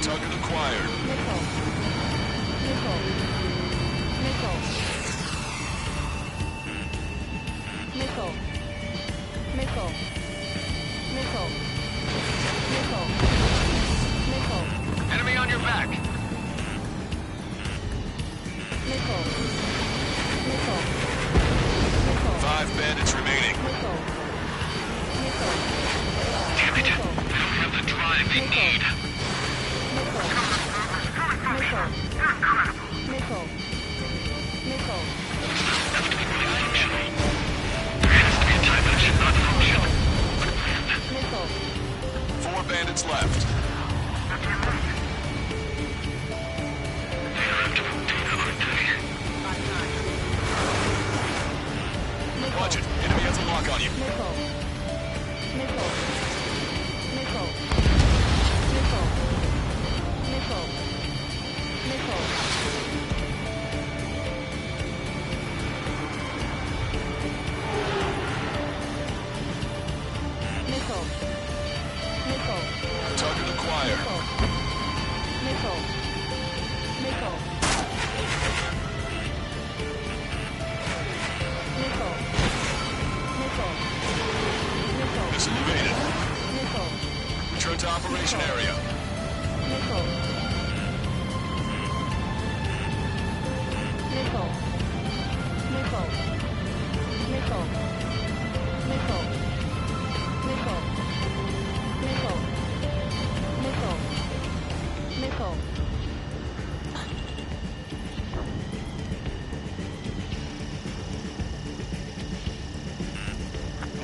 Target acquired. Enemy on your back. Five bandits remaining. Damn it. They don't have the drive they need. Have to be really functional. There has to be a time that it should not function. Four bandits left. They are after Fortuna, aren't they? Watch it. Enemy has a lock on you. Target acquired. Missile evaded. Return to operation area.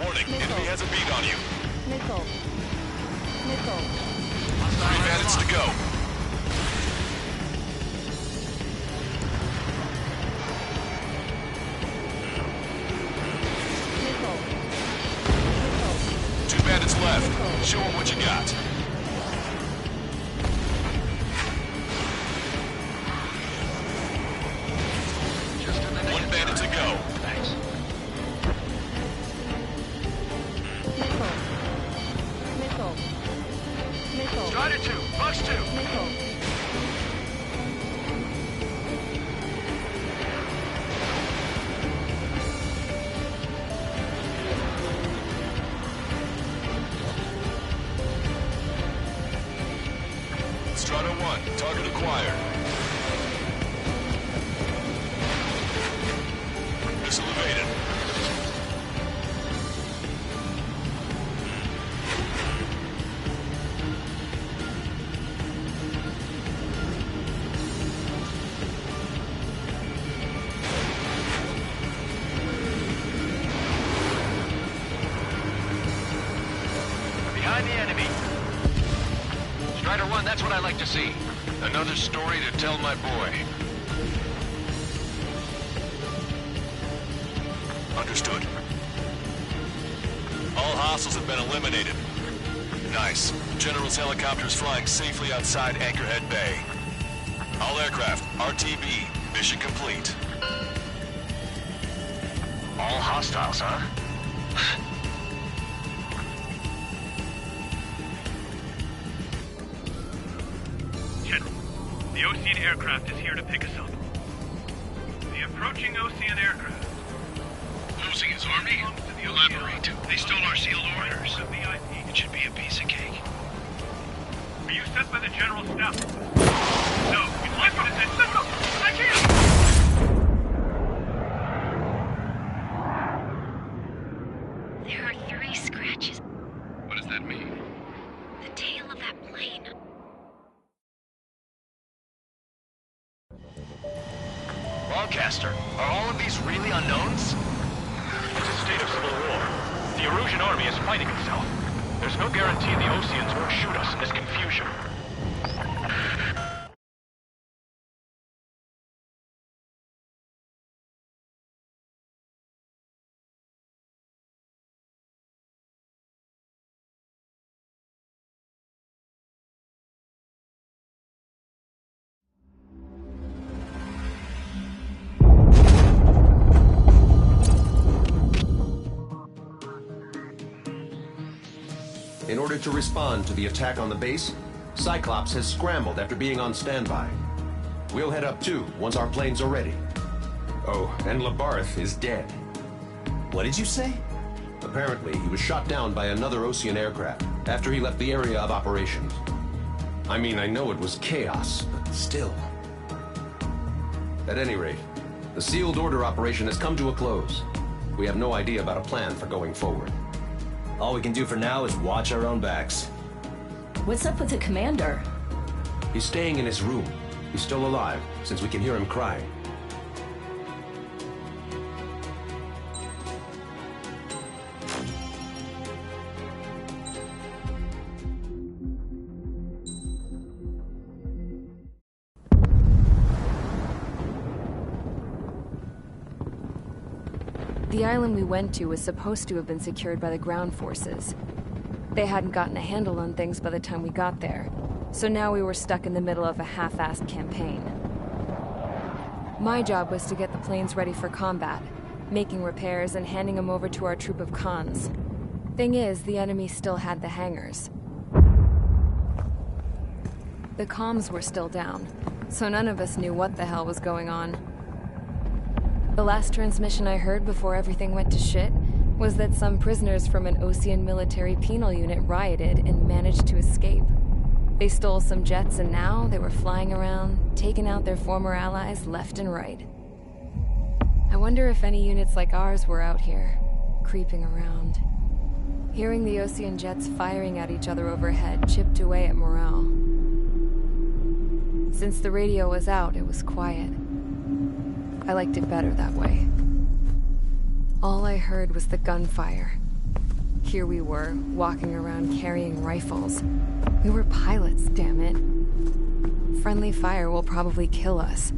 Warning, enemy has a beat on you. Three bandits to go. Two bandits left. Show them what you got. One bandit to go. Thanks. Strider 2. Bucks 2. Strider 1, target acquired. Missile evaded. like to see. Another story to tell my boy. Understood. All hostiles have been eliminated. Nice. General's helicopter is flying safely outside Anchorhead Bay. All aircraft, RTB, mission complete. All hostiles, huh? General, the Osean aircraft is here to pick us up. The approaching Osean aircraft. Losing his army? Elaborate. They stole our sealed orders. It should be a piece of cake. Are you sent by the General's staff? No, you'd like me to send... No, I can't! There are 3 scratches. What does that mean? The tail of that plane. Lancaster, are all of these really unknowns? It's a state of civil war. The Erusian army is fighting itself. There's no guarantee the Oseans won't shoot us in this confusion. In order to respond to the attack on the base, Cyclops has scrambled after being on standby. We'll head up too, once our planes are ready. Oh, and Labarth is dead. What did you say? Apparently, he was shot down by another Osean aircraft after he left the area of operations. I mean, I know it was chaos, but still. At any rate, the sealed order operation has come to a close. We have no idea about a plan for going forward. All we can do for now is watch our own backs. What's up with the commander? He's staying in his room. He's still alive, since we can hear him crying. The island we went to was supposed to have been secured by the ground forces. They hadn't gotten a handle on things by the time we got there, so now we were stuck in the middle of a half-assed campaign. My job was to get the planes ready for combat, making repairs and handing them over to our troop of cons. Thing is, the enemy still had the hangars. The comms were still down, so none of us knew what the hell was going on. The last transmission I heard before everything went to shit was that some prisoners from an Osean military penal unit rioted and managed to escape. They stole some jets and now they were flying around, taking out their former allies left and right. I wonder if any units like ours were out here, creeping around. Hearing the Osean jets firing at each other overhead chipped away at morale. Since the radio was out, it was quiet. I liked it better that way. All I heard was the gunfire. Here we were, walking around carrying rifles. We were pilots, damn it. Friendly fire will probably kill us.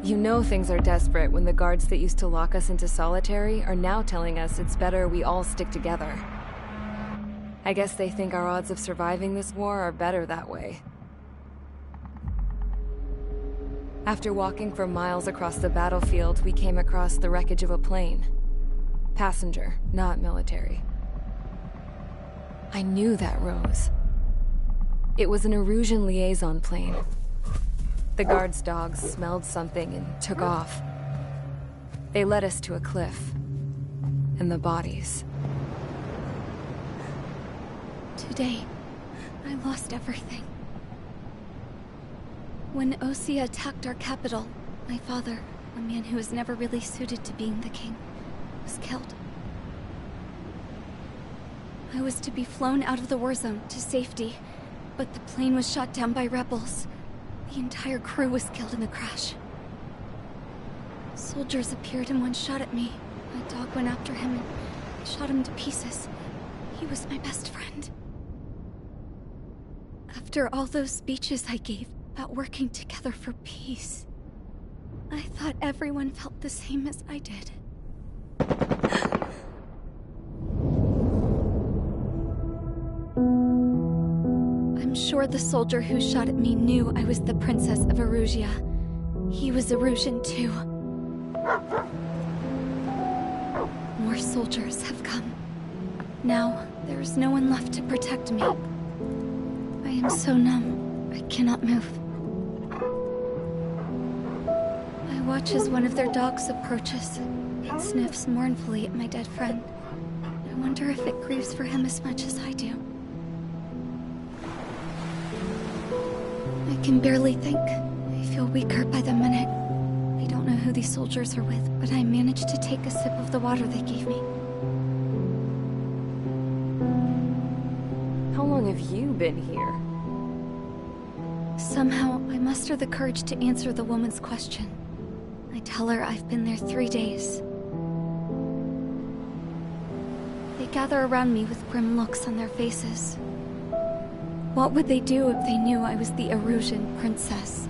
You know things are desperate when the guards that used to lock us into solitary are now telling us it's better we all stick together. I guess they think our odds of surviving this war are better that way. After walking for miles across the battlefield, we came across the wreckage of a plane. Passenger, not military. I knew that rose. It was an Erusian liaison plane. The guards' dogs smelled something and took off. They led us to a cliff. And the bodies. Today, I lost everything. When Osea attacked our capital, my father, a man who was never really suited to being the king, was killed. I was to be flown out of the war zone to safety, but the plane was shot down by rebels. The entire crew was killed in the crash. Soldiers appeared and one shot at me. My dog went after him and shot him to pieces. He was my best friend. After all those speeches I gave about working together for peace, I thought everyone felt the same as I did. I'm sure the soldier who shot at me knew I was the Princess of Erusia. He was Erusian too. More soldiers have come. Now, there's no one left to protect me. I am so numb, I cannot move. I watch as one of their dogs approaches. It sniffs mournfully at my dead friend. I wonder if it grieves for him as much as I do. I can barely think. I feel weaker by the minute. I don't know who these soldiers are with, but I managed to take a sip of the water they gave me. How long have you been here? Somehow, I muster the courage to answer the woman's question. I tell her I've been there 3 days. They gather around me with grim looks on their faces. What would they do if they knew I was the Erusian princess?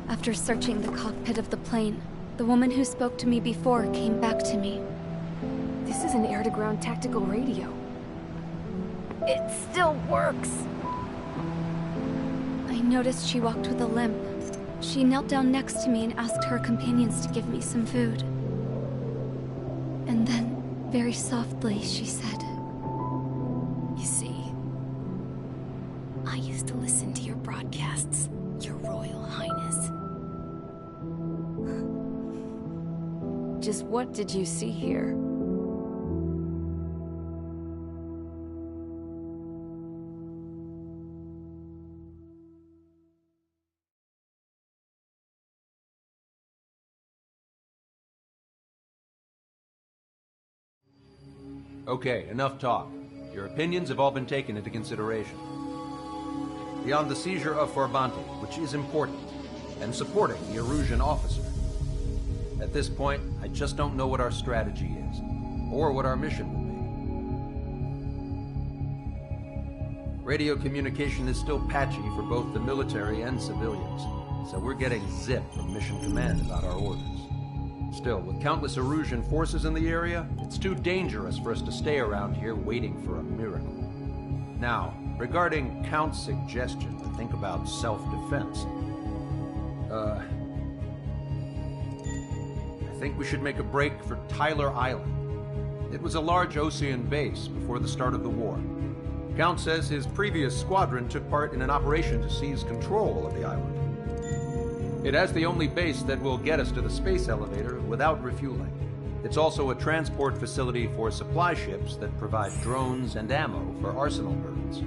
After searching the cockpit of the plane, the woman who spoke to me before came back to me. This is an air-to-ground tactical radio. It still works! I noticed she walked with a limp. She knelt down next to me and asked her companions to give me some food. And then, very softly, she said, "You see, I used to listen to your broadcasts, Your Royal Highness." Just what did you see here? Okay, enough talk. Your opinions have all been taken into consideration. Beyond the seizure of Farbanti, which is important, and supporting the Erusian officer. At this point, I just don't know what our strategy is, or what our mission will be. Radio communication is still patchy for both the military and civilians, so we're getting zip from Mission Command about our orders. Still, with countless Erusian forces in the area, it's too dangerous for us to stay around here waiting for a miracle. Now, regarding Count's suggestion to think about self-defense, I think we should make a break for Tyler Island. It was a large Osean base before the start of the war. Count says his previous squadron took part in an operation to seize control of the island. It has the only base that will get us to the space elevator without refueling. It's also a transport facility for supply ships that provide drones and ammo for arsenal birds.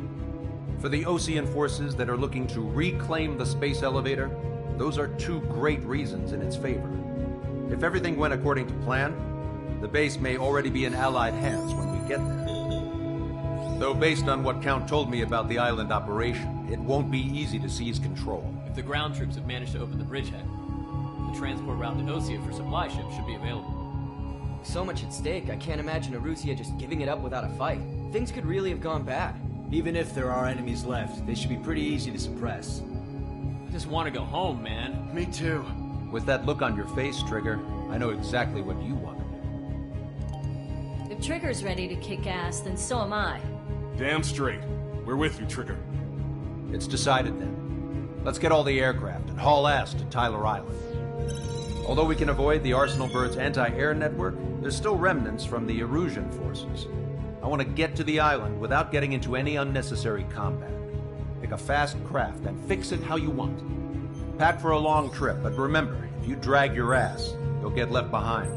For the Osean forces that are looking to reclaim the space elevator, those are two great reasons in its favor. If everything went according to plan, the base may already be in Allied hands when we get there. Though based on what Count told me about the island operation, it won't be easy to seize control. If the ground troops have managed to open the bridgehead, the transport route to Osea for supply ships should be available. So much at stake, I can't imagine Erusia just giving it up without a fight. Things could really have gone bad. Even if there are enemies left, they should be pretty easy to suppress. I just want to go home, man. Me too. With that look on your face, Trigger, I know exactly what you want to do. If Trigger's ready to kick ass, then so am I. Damn straight. We're with you, Trigger. It's decided then. Let's get all the aircraft and haul ass to Tyler Island. Although we can avoid the Arsenal Bird's anti-air network, there's still remnants from the Erusian forces. I want to get to the island without getting into any unnecessary combat. Pick a fast craft and fix it how you want. Pack for a long trip, but remember, if you drag your ass, you'll get left behind.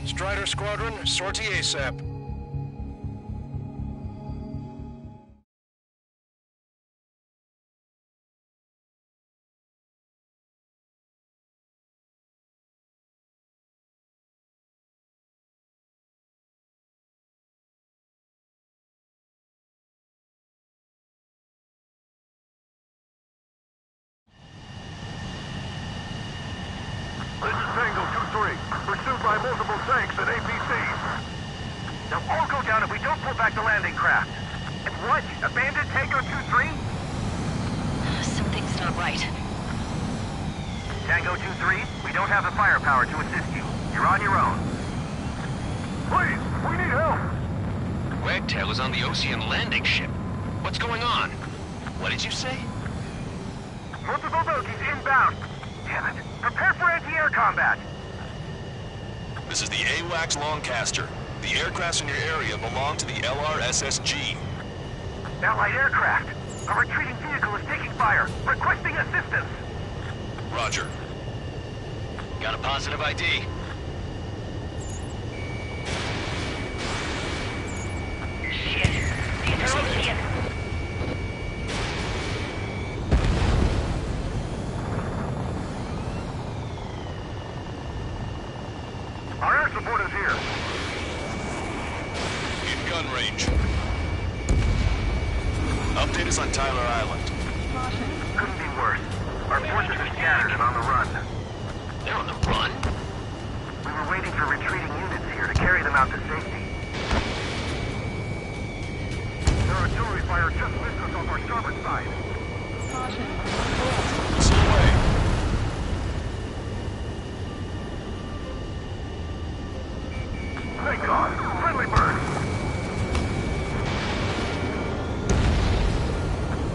Strider Squadron, sortie ASAP. down if we don't pull back the landing craft. And what? Abandoned Tango 2-3? Something's not right. Tango 2-3, we don't have the firepower to assist you. You're on your own. Please, we need help! Wagtail is on the Ocean landing ship. What's going on? What did you say? Multiple bogies inbound. Damn it. Prepare for anti-air combat. This is the AWACS Lancaster. The aircrafts in your area belong to the LRSSG. Allied aircraft. A retreating vehicle is taking fire. Requesting assistance. Roger. Got a positive ID. Shit. These are Ocean. Our air support is here. In gun range. Update is on Tyler Island. Couldn't be worse. Our forces are scattered and on the run. They're on the run? We were waiting for retreating units here to carry them out to safety. Their artillery fire just missed us off our starboard side. Missile away. Thank God. Friendly bird.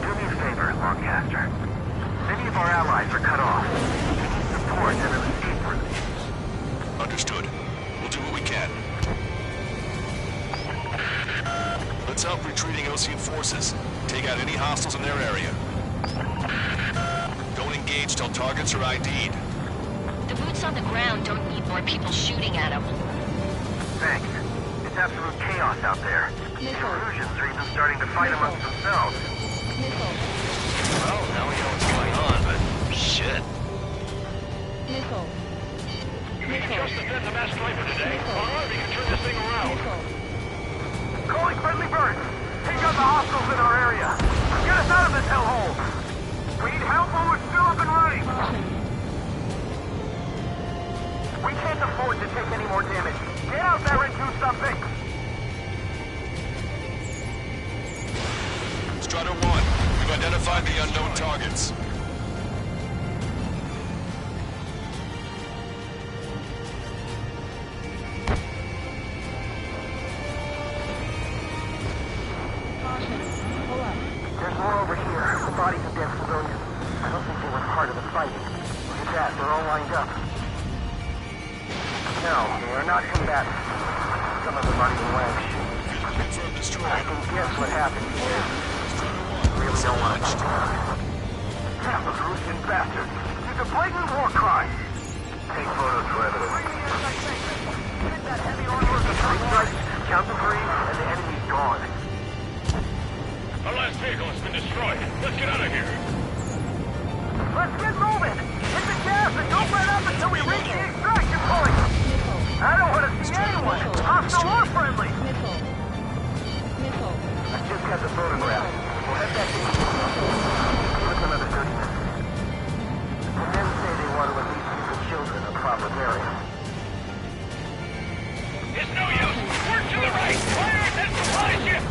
Do me a favor, Lancaster. Many of our allies are cut off. We need support and an escape route. Understood. We'll do what we can. Let's help retreating Ocean forces. Take out any hostiles in their area. Don't engage till targets are ID'd. The boots on the ground don't need more people shooting at them. Thanks. It's absolute chaos out there. The Erusians are even starting to fight amongst themselves. Well, now we know what's going on, but shit. You can just defend the mass driver today. Alright, we can turn this thing around. Calling friendly birds. Take out the hostiles in our area. Get us out of this hellhole. We need help while we're still up and running. We can't afford to take any more damage. Get out there and do something. Strider 1, we've identified the unknown targets. There's more over here. The bodies of dead civilians. I don't think they were part of the fighting. Look at that. They're all lined up. No, they are not combatants. Some of them aren't even wearing shoes. I can guess what happened here. Really don't want to talk. Damn those Russian bastards. It's a blatant war crime. Take photos for evidence. Hit that heavy armor of the three strikes, count to 3, and the enemy's gone. Our last vehicle has been destroyed. Let's get out of here. Let's get moving! Hit the gas and don't let up until we reach the extraction point! I don't want to see anyone, hostile or friendly! I just got the photograph. We'll head back to give us another 30 minutes. The men say they want to at least give the children a proper burial. It's no use! Work to the right! Fire at that supply ship!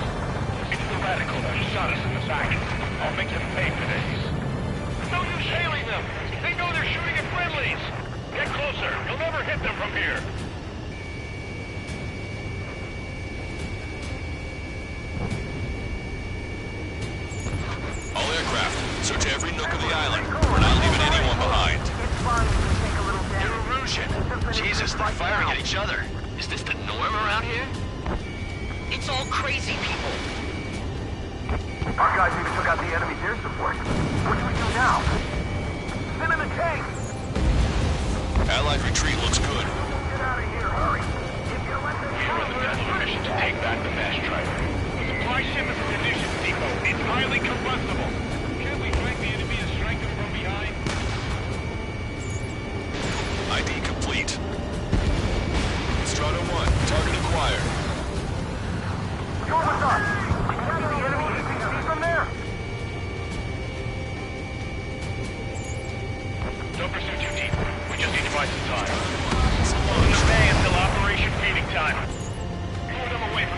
It's the radical that shot us in the back. I'll make them pay for this. No use hailing them! They know they're shooting at friendlies! Get closer! You'll never hit them from here! All aircraft, search every nook of the island. We're not leaving anyone behind. Erusian! Jesus, they're firing at each other. Is this the norm around here? It's all crazy people. Our guys even took out the enemy's air support. What do we do now? Send in the tank! Allied retreat looks good. Get out of here, hurry! If you let them We're on the desperate mission to take back the mass driver. The supply ship is a munitions depot. It's highly combustible. Can't we flank the enemy and strike them from behind? ID complete. Strata 1, target acquired. Go with us! We can see the enemy APC from there! Don't pursue too deep. We just need to buy some time. In the bay until Operation Feeding Time. Lure them away from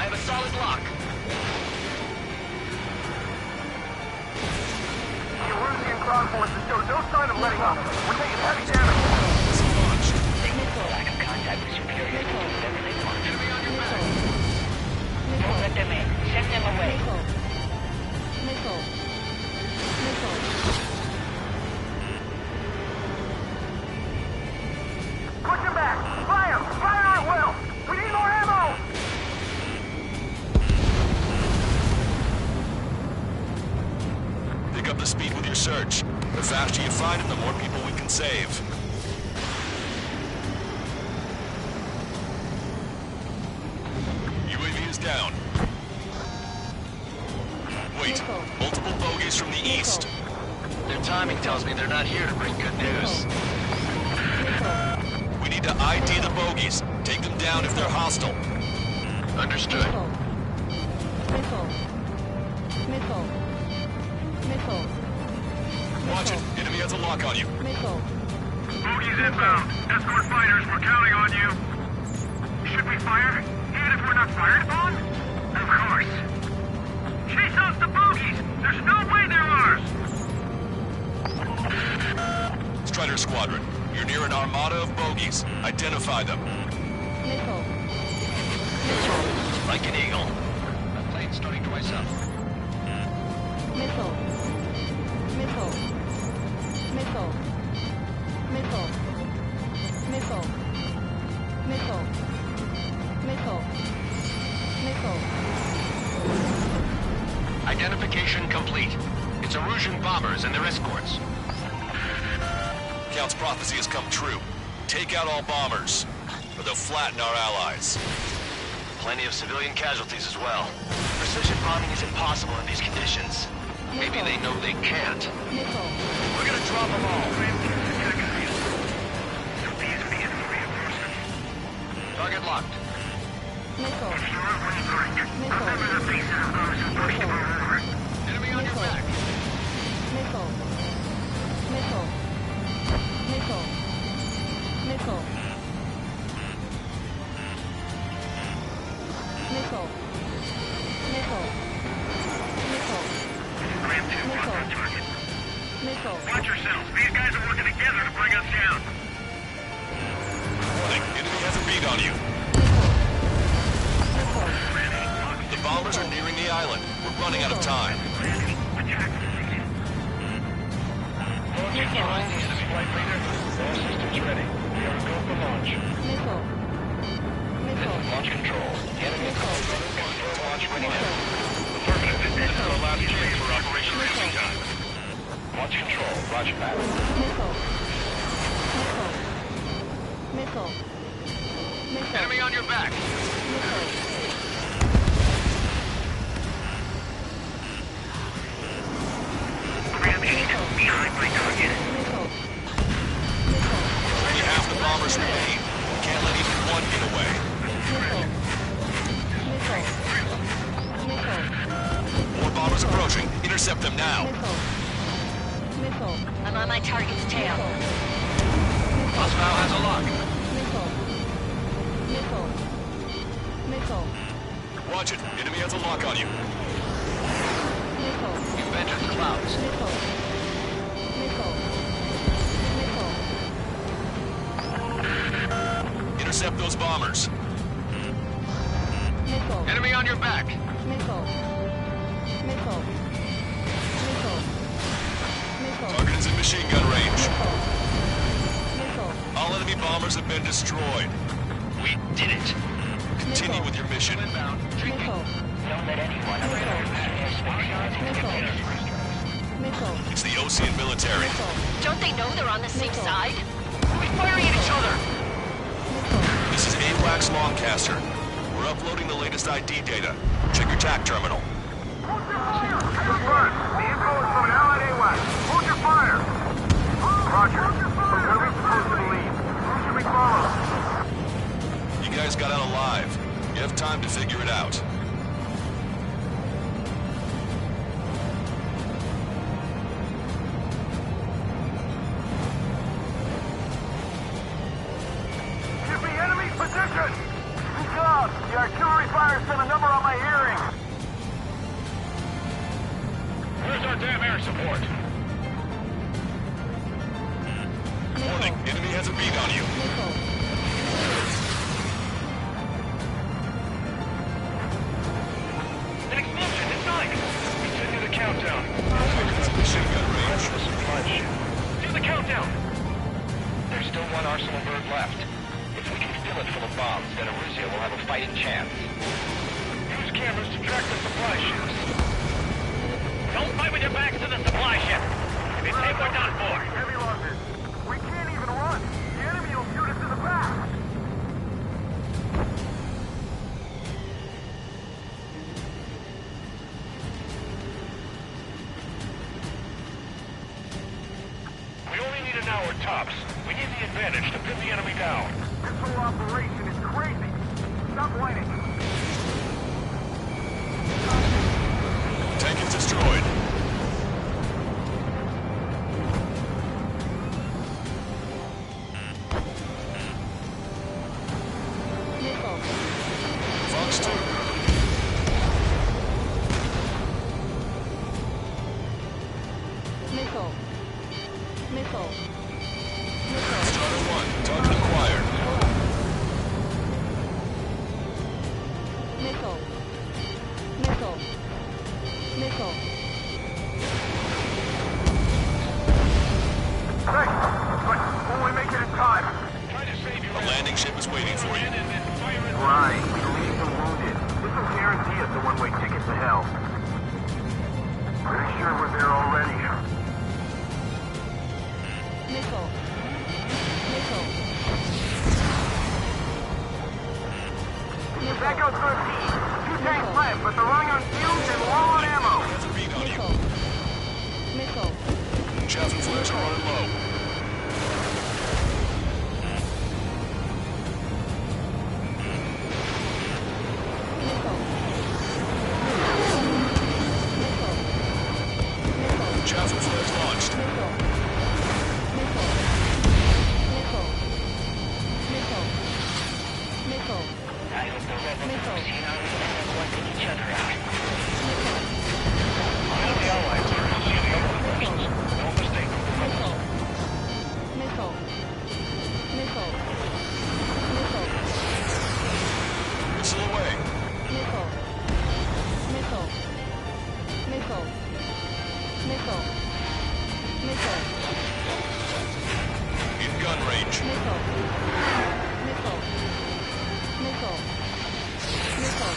have a solid lock. The Erusian ground forces show no sign of letting up. We're taking heavy damage. Lack of contact with superior forces as they launch. Don't let them in. Send them away. Push him back! Fire! Fire at will! We need more ammo! Pick up the speed with your search. The faster you find them, the more people we can save. UAV is down. Wait, multiple bogeys from the east. Their timing tells me they're not here to bring good news. We need to ID the bogeys. Take them down if they're hostile. Understood. Watch it. Enemy has a lock on you. Bogies inbound. Escort fighters, we're counting on you. Should we fire? Even if we're not fired upon? Of course. Chase out the bogies! There's no way they're ours! Strider Squadron, you're near an armada of bogeys. Identify them. Like an eagle. The plane's starting to rise up. Identification complete. It's Erusian bombers and their escorts. Count's prophecy has come true. Take out all bombers, or they'll flatten our allies. Plenty of civilian casualties as well. Precision bombing is impossible in these conditions. Maybe they know they can't. We're gonna drop them all. Target locked. Enemy on your back. Watch yourselves. These guys are working together to bring us down. Warning, enemy has a bead on you. The bombers are nearing the island. We're running out of time. Flight leader, all systems ready. We are go for launch. This is launch control. The enemy is called launch readiness. Affirmative. This is our last chance for Operation Rising Time. Launch control. Roger that. Enemy on your back. Behind my target. Only half the bombers remain. Can't let even one get away. More bombers approaching. Intercept them now. I'm on my target's tail. Osmow has a lock. Watch it. Enemy has a lock on you. You've entered the clouds. Intercept those bombers. Enemy on your back. Target is in machine gun range. All enemy bombers have been destroyed. We did it. Continue with your mission. Inbound. Don't let anyone It's the Osean military. Don't they know they're on the same side? We're firing at each other! This is AWACS Longcaster. We're uploading the latest ID data. Check your TAC terminal. Confirmed. The info is from an allied AWACS. Hold your fire! Roger. Where are we supposed to leave? Who should we follow? You guys got out alive. You have time to figure it out. Give me enemy position! Good job! The artillery fire sent enough number on my hearing. Where's our damn air support? Warning, enemy has a beat on you. An explosion inside! Continue the countdown. Machine gun range. Do the countdown! There's still one Arsenal bird left. If we can fill it full of bombs, then Erusea will have a fighting chance. Use cameras to track the supply ships. Don't fight with your backs to the supply ship! If they say we're done for! Heavy losses. We can't even run. The enemy will shoot us in the back. We only need an hour tops. We need the advantage to pin the enemy down. This whole operation is crazy. Stop whining. Tank is destroyed. Fox 2. Missile. Missile. Strider 1, target acquired. Missile. Missile. Missile. Hey, but will we make it in time? A landing ship is waiting for you. Right, we leave them wounded. This will guarantee us a one-way ticket to hell. Pretty sure we're there already. Missile. Missile. Echo 13. 2 tanks left, but they're running on fumes and low on ammo. Has a beat on you. Missile. Chaff and flares are running low. Chaff and flares launched. I hope the rebels have seen how we can wiping each other out. All the allies are receiving over the forces. No mistake. Missile. Missile. Missile. Missile. Missile away. Missile. Missile. Missile. Missile. Missile. In gun range. Missile. Missile. Missile. Missile.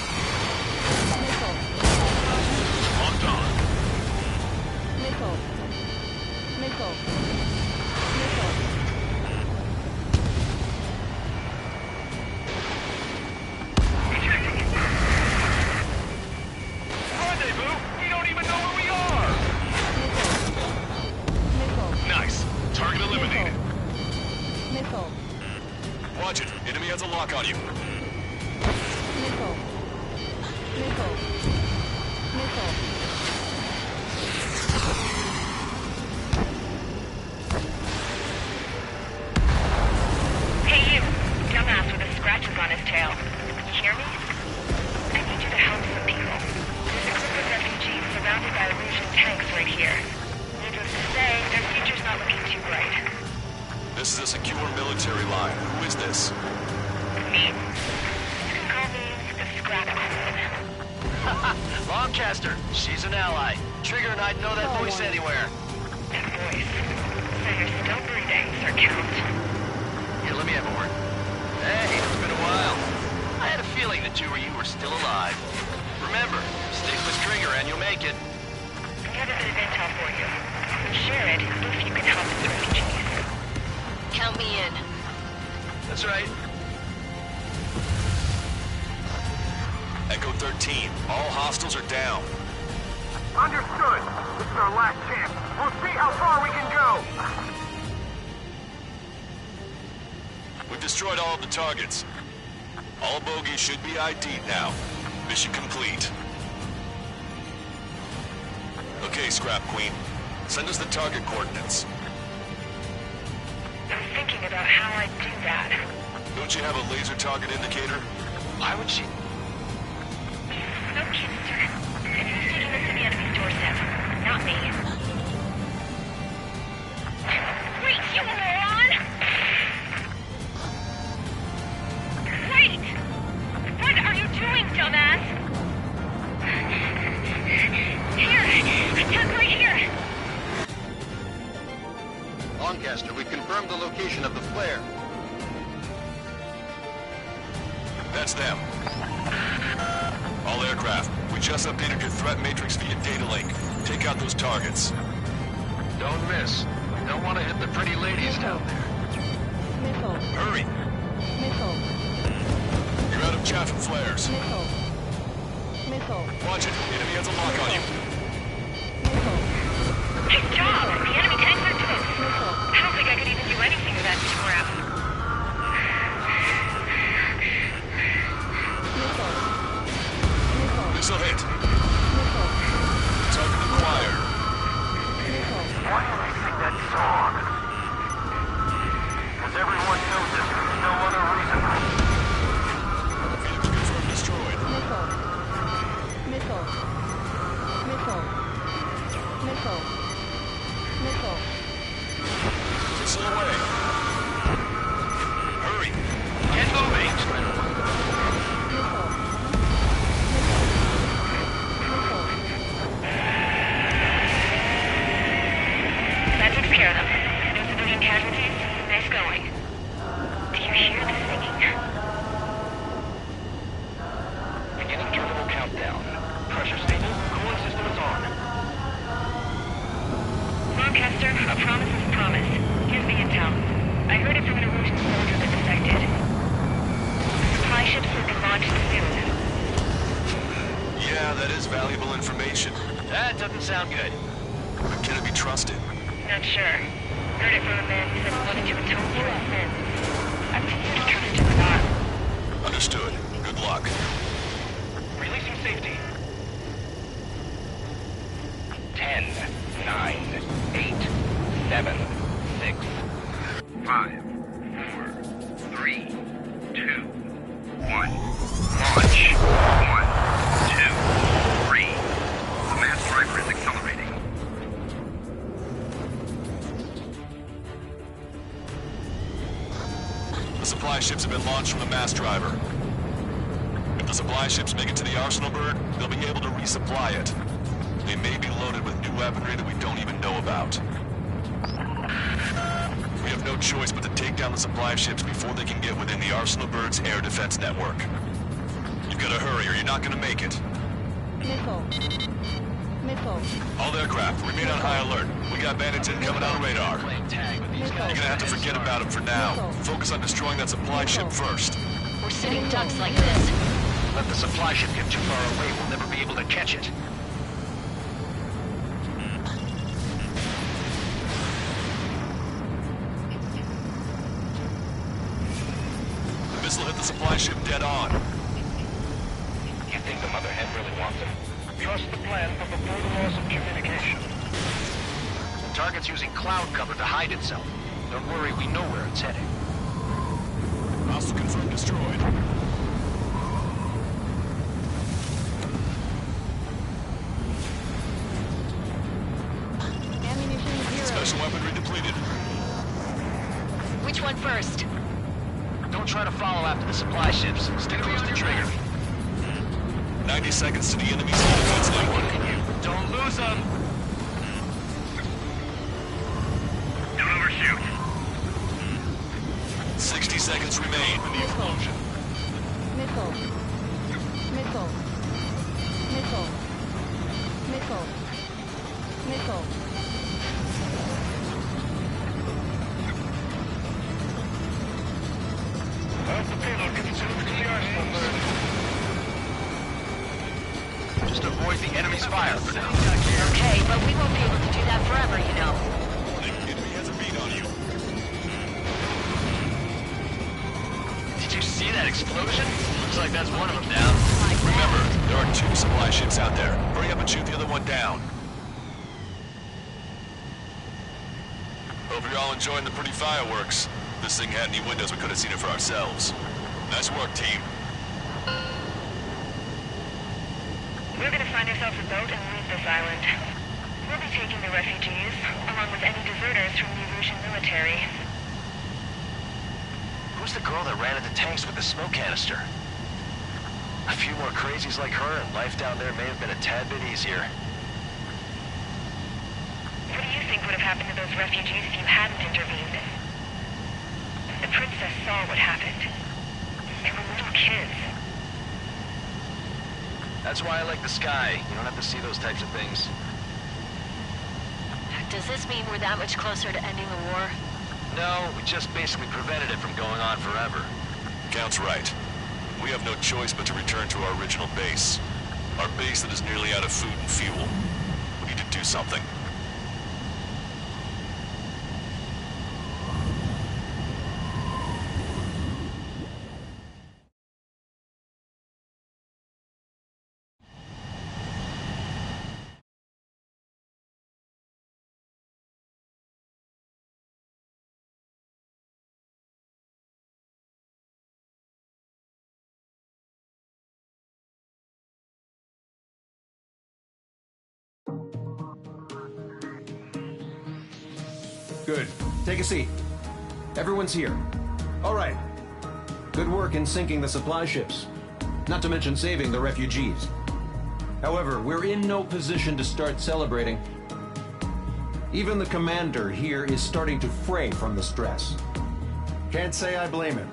Missile. Locked on. Missile. Missile. Missile. Rendezvous? We don't even know where we are! Missile. Nice. Target eliminated. Missile. Watch it. Enemy has a lock on you. Missile. Missile. Missile. Hey you, dumbass with the scratches on his tail. You hear me? I need you to help some people. There's a group of refugees surrounded by Erusian tanks right here. Needless to say, their future's not looking too bright. This is a secure military line. Who is this? Me. You can call me the Scrap Queen. Lancaster, she's an ally. Trigger and I'd know that voice anywhere. That voice. So you're still breathing, Sir Count. Here, let me have a word. Hey, it's been a while. I had a feeling the two of you were still alive. Remember, stick with Trigger and you'll make it. I have a bit of intel for you. Share it if you can help the refugees. Count me in. That's right. Echo 13. All hostiles are down. Understood. This is our last chance. We'll see how far we can go. We've destroyed all of the targets. All bogies should be ID'd now. Mission complete. Okay, Scrap Queen. Send us the target coordinates. I'm thinking about how I'd do that. Don't you have a laser target indicator? Why would she... clear. That's them. All aircraft, we just updated your threat matrix via data link. Take out those targets. Don't miss. We don't want to hit the pretty ladies down there. Missile. Hurry. Missile. You're out of chaff and flares. Missile. Missile. Watch it. Enemy has a lock on you. Nice job! The enemy tanks are toast. I don't think I could even do anything with that scrap. Missile hit. Target acquired. Why do they sing that song? Because everyone knows it. There's no other reason. Phoenix confirmed destroyed. Missile. Missile. Missile. Missile. Missile. Missile away. Hurry. Get moving. That takes care of them. No civilian casualties. Nice going. Do you hear the singing? Beginning terminal countdown. Pressure stable. Cooling system is on. Lancaster, a promise is a promise. Here's the intel. I heard it from an Erusian soldier that defected. Supply ships will be launched soon. Yeah, that is valuable information. That doesn't sound good. But can it be trusted? Not sure. Heard it from a man who said he wanted to atone for his sins. I'm confused to trust him or not. Understood. Good luck. Releasing safety. 10, 9, 8, 7, 6, 5, 4, 3, 2, 1. Launch. 1, 2, 3. The mass driver is accelerating. The supply ships have been launched from the mass driver. If the supply ships make it to the Arsenal bird, they'll be able to resupply it. They may be loaded with new weaponry that we don't even know about. We have no choice but to take down the supply ships before they can get within the Arsenal bird's air defense network. You gotta hurry or you're not gonna make it. Missile. Missile. All aircraft, remain on high alert. We got bandits incoming on radar. You're gonna have to forget about them for now. Focus on destroying that supply ship first. We're sitting ducks like this. Let the supply ship get too far away, we'll never be able to catch it. The missile hit the supply ship dead on. You think the mother hen really wants him? Trust the plan, but before the loss of communication. The target's using cloud cover to hide itself. Don't worry, we know where it's heading. Hostile confirmed destroyed. Ammunition 0. Special weaponry depleted. Which one first? Don't try to follow after the supply ships. Stay close to trigger. 90 seconds to the enemy's defense network. Don't lose them! Don't overshoot. 60 seconds remain. Missile. Missile. Missile. Missile. Missile. Missile. How's the payload getting to the Arsenal bird? Just avoid the enemy's fire for now. Okay, but we won't be able to do that forever, you know. The enemy has a beat on you. Did you see that explosion? Looks like that's one of them down. Remember, there are 2 supply ships out there. Hurry up and shoot the other one down. Hope you're all enjoying the pretty fireworks. If this thing had any windows, we could have seen it for ourselves. Nice work, team. We're gonna find ourselves a boat and leave this island. We'll be taking the refugees, along with any deserters from the Erusian military. Who's the girl that ran into tanks with the smoke canister? A few more crazies like her, and life down there may have been a tad bit easier. What do you think would have happened to those refugees if you hadn't intervened? The princess saw what happened. They were little kids. That's why I like the sky. You don't have to see those types of things. Does this mean we're that much closer to ending the war? No, we just basically prevented it from going on forever. Count's right. We have no choice but to return to our original base. Our base that is nearly out of food and fuel. We need to do something. Good. Take a seat. Everyone's here. All right. Good work in sinking the supply ships. Not to mention saving the refugees. However, we're in no position to start celebrating. Even the commander here is starting to fray from the stress. Can't say I blame him.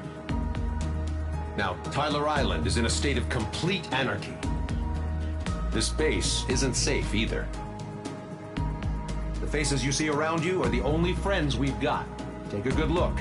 Now, Tyler Island is in a state of complete anarchy. This base isn't safe either. The faces you see around you are the only friends we've got. Take a good look.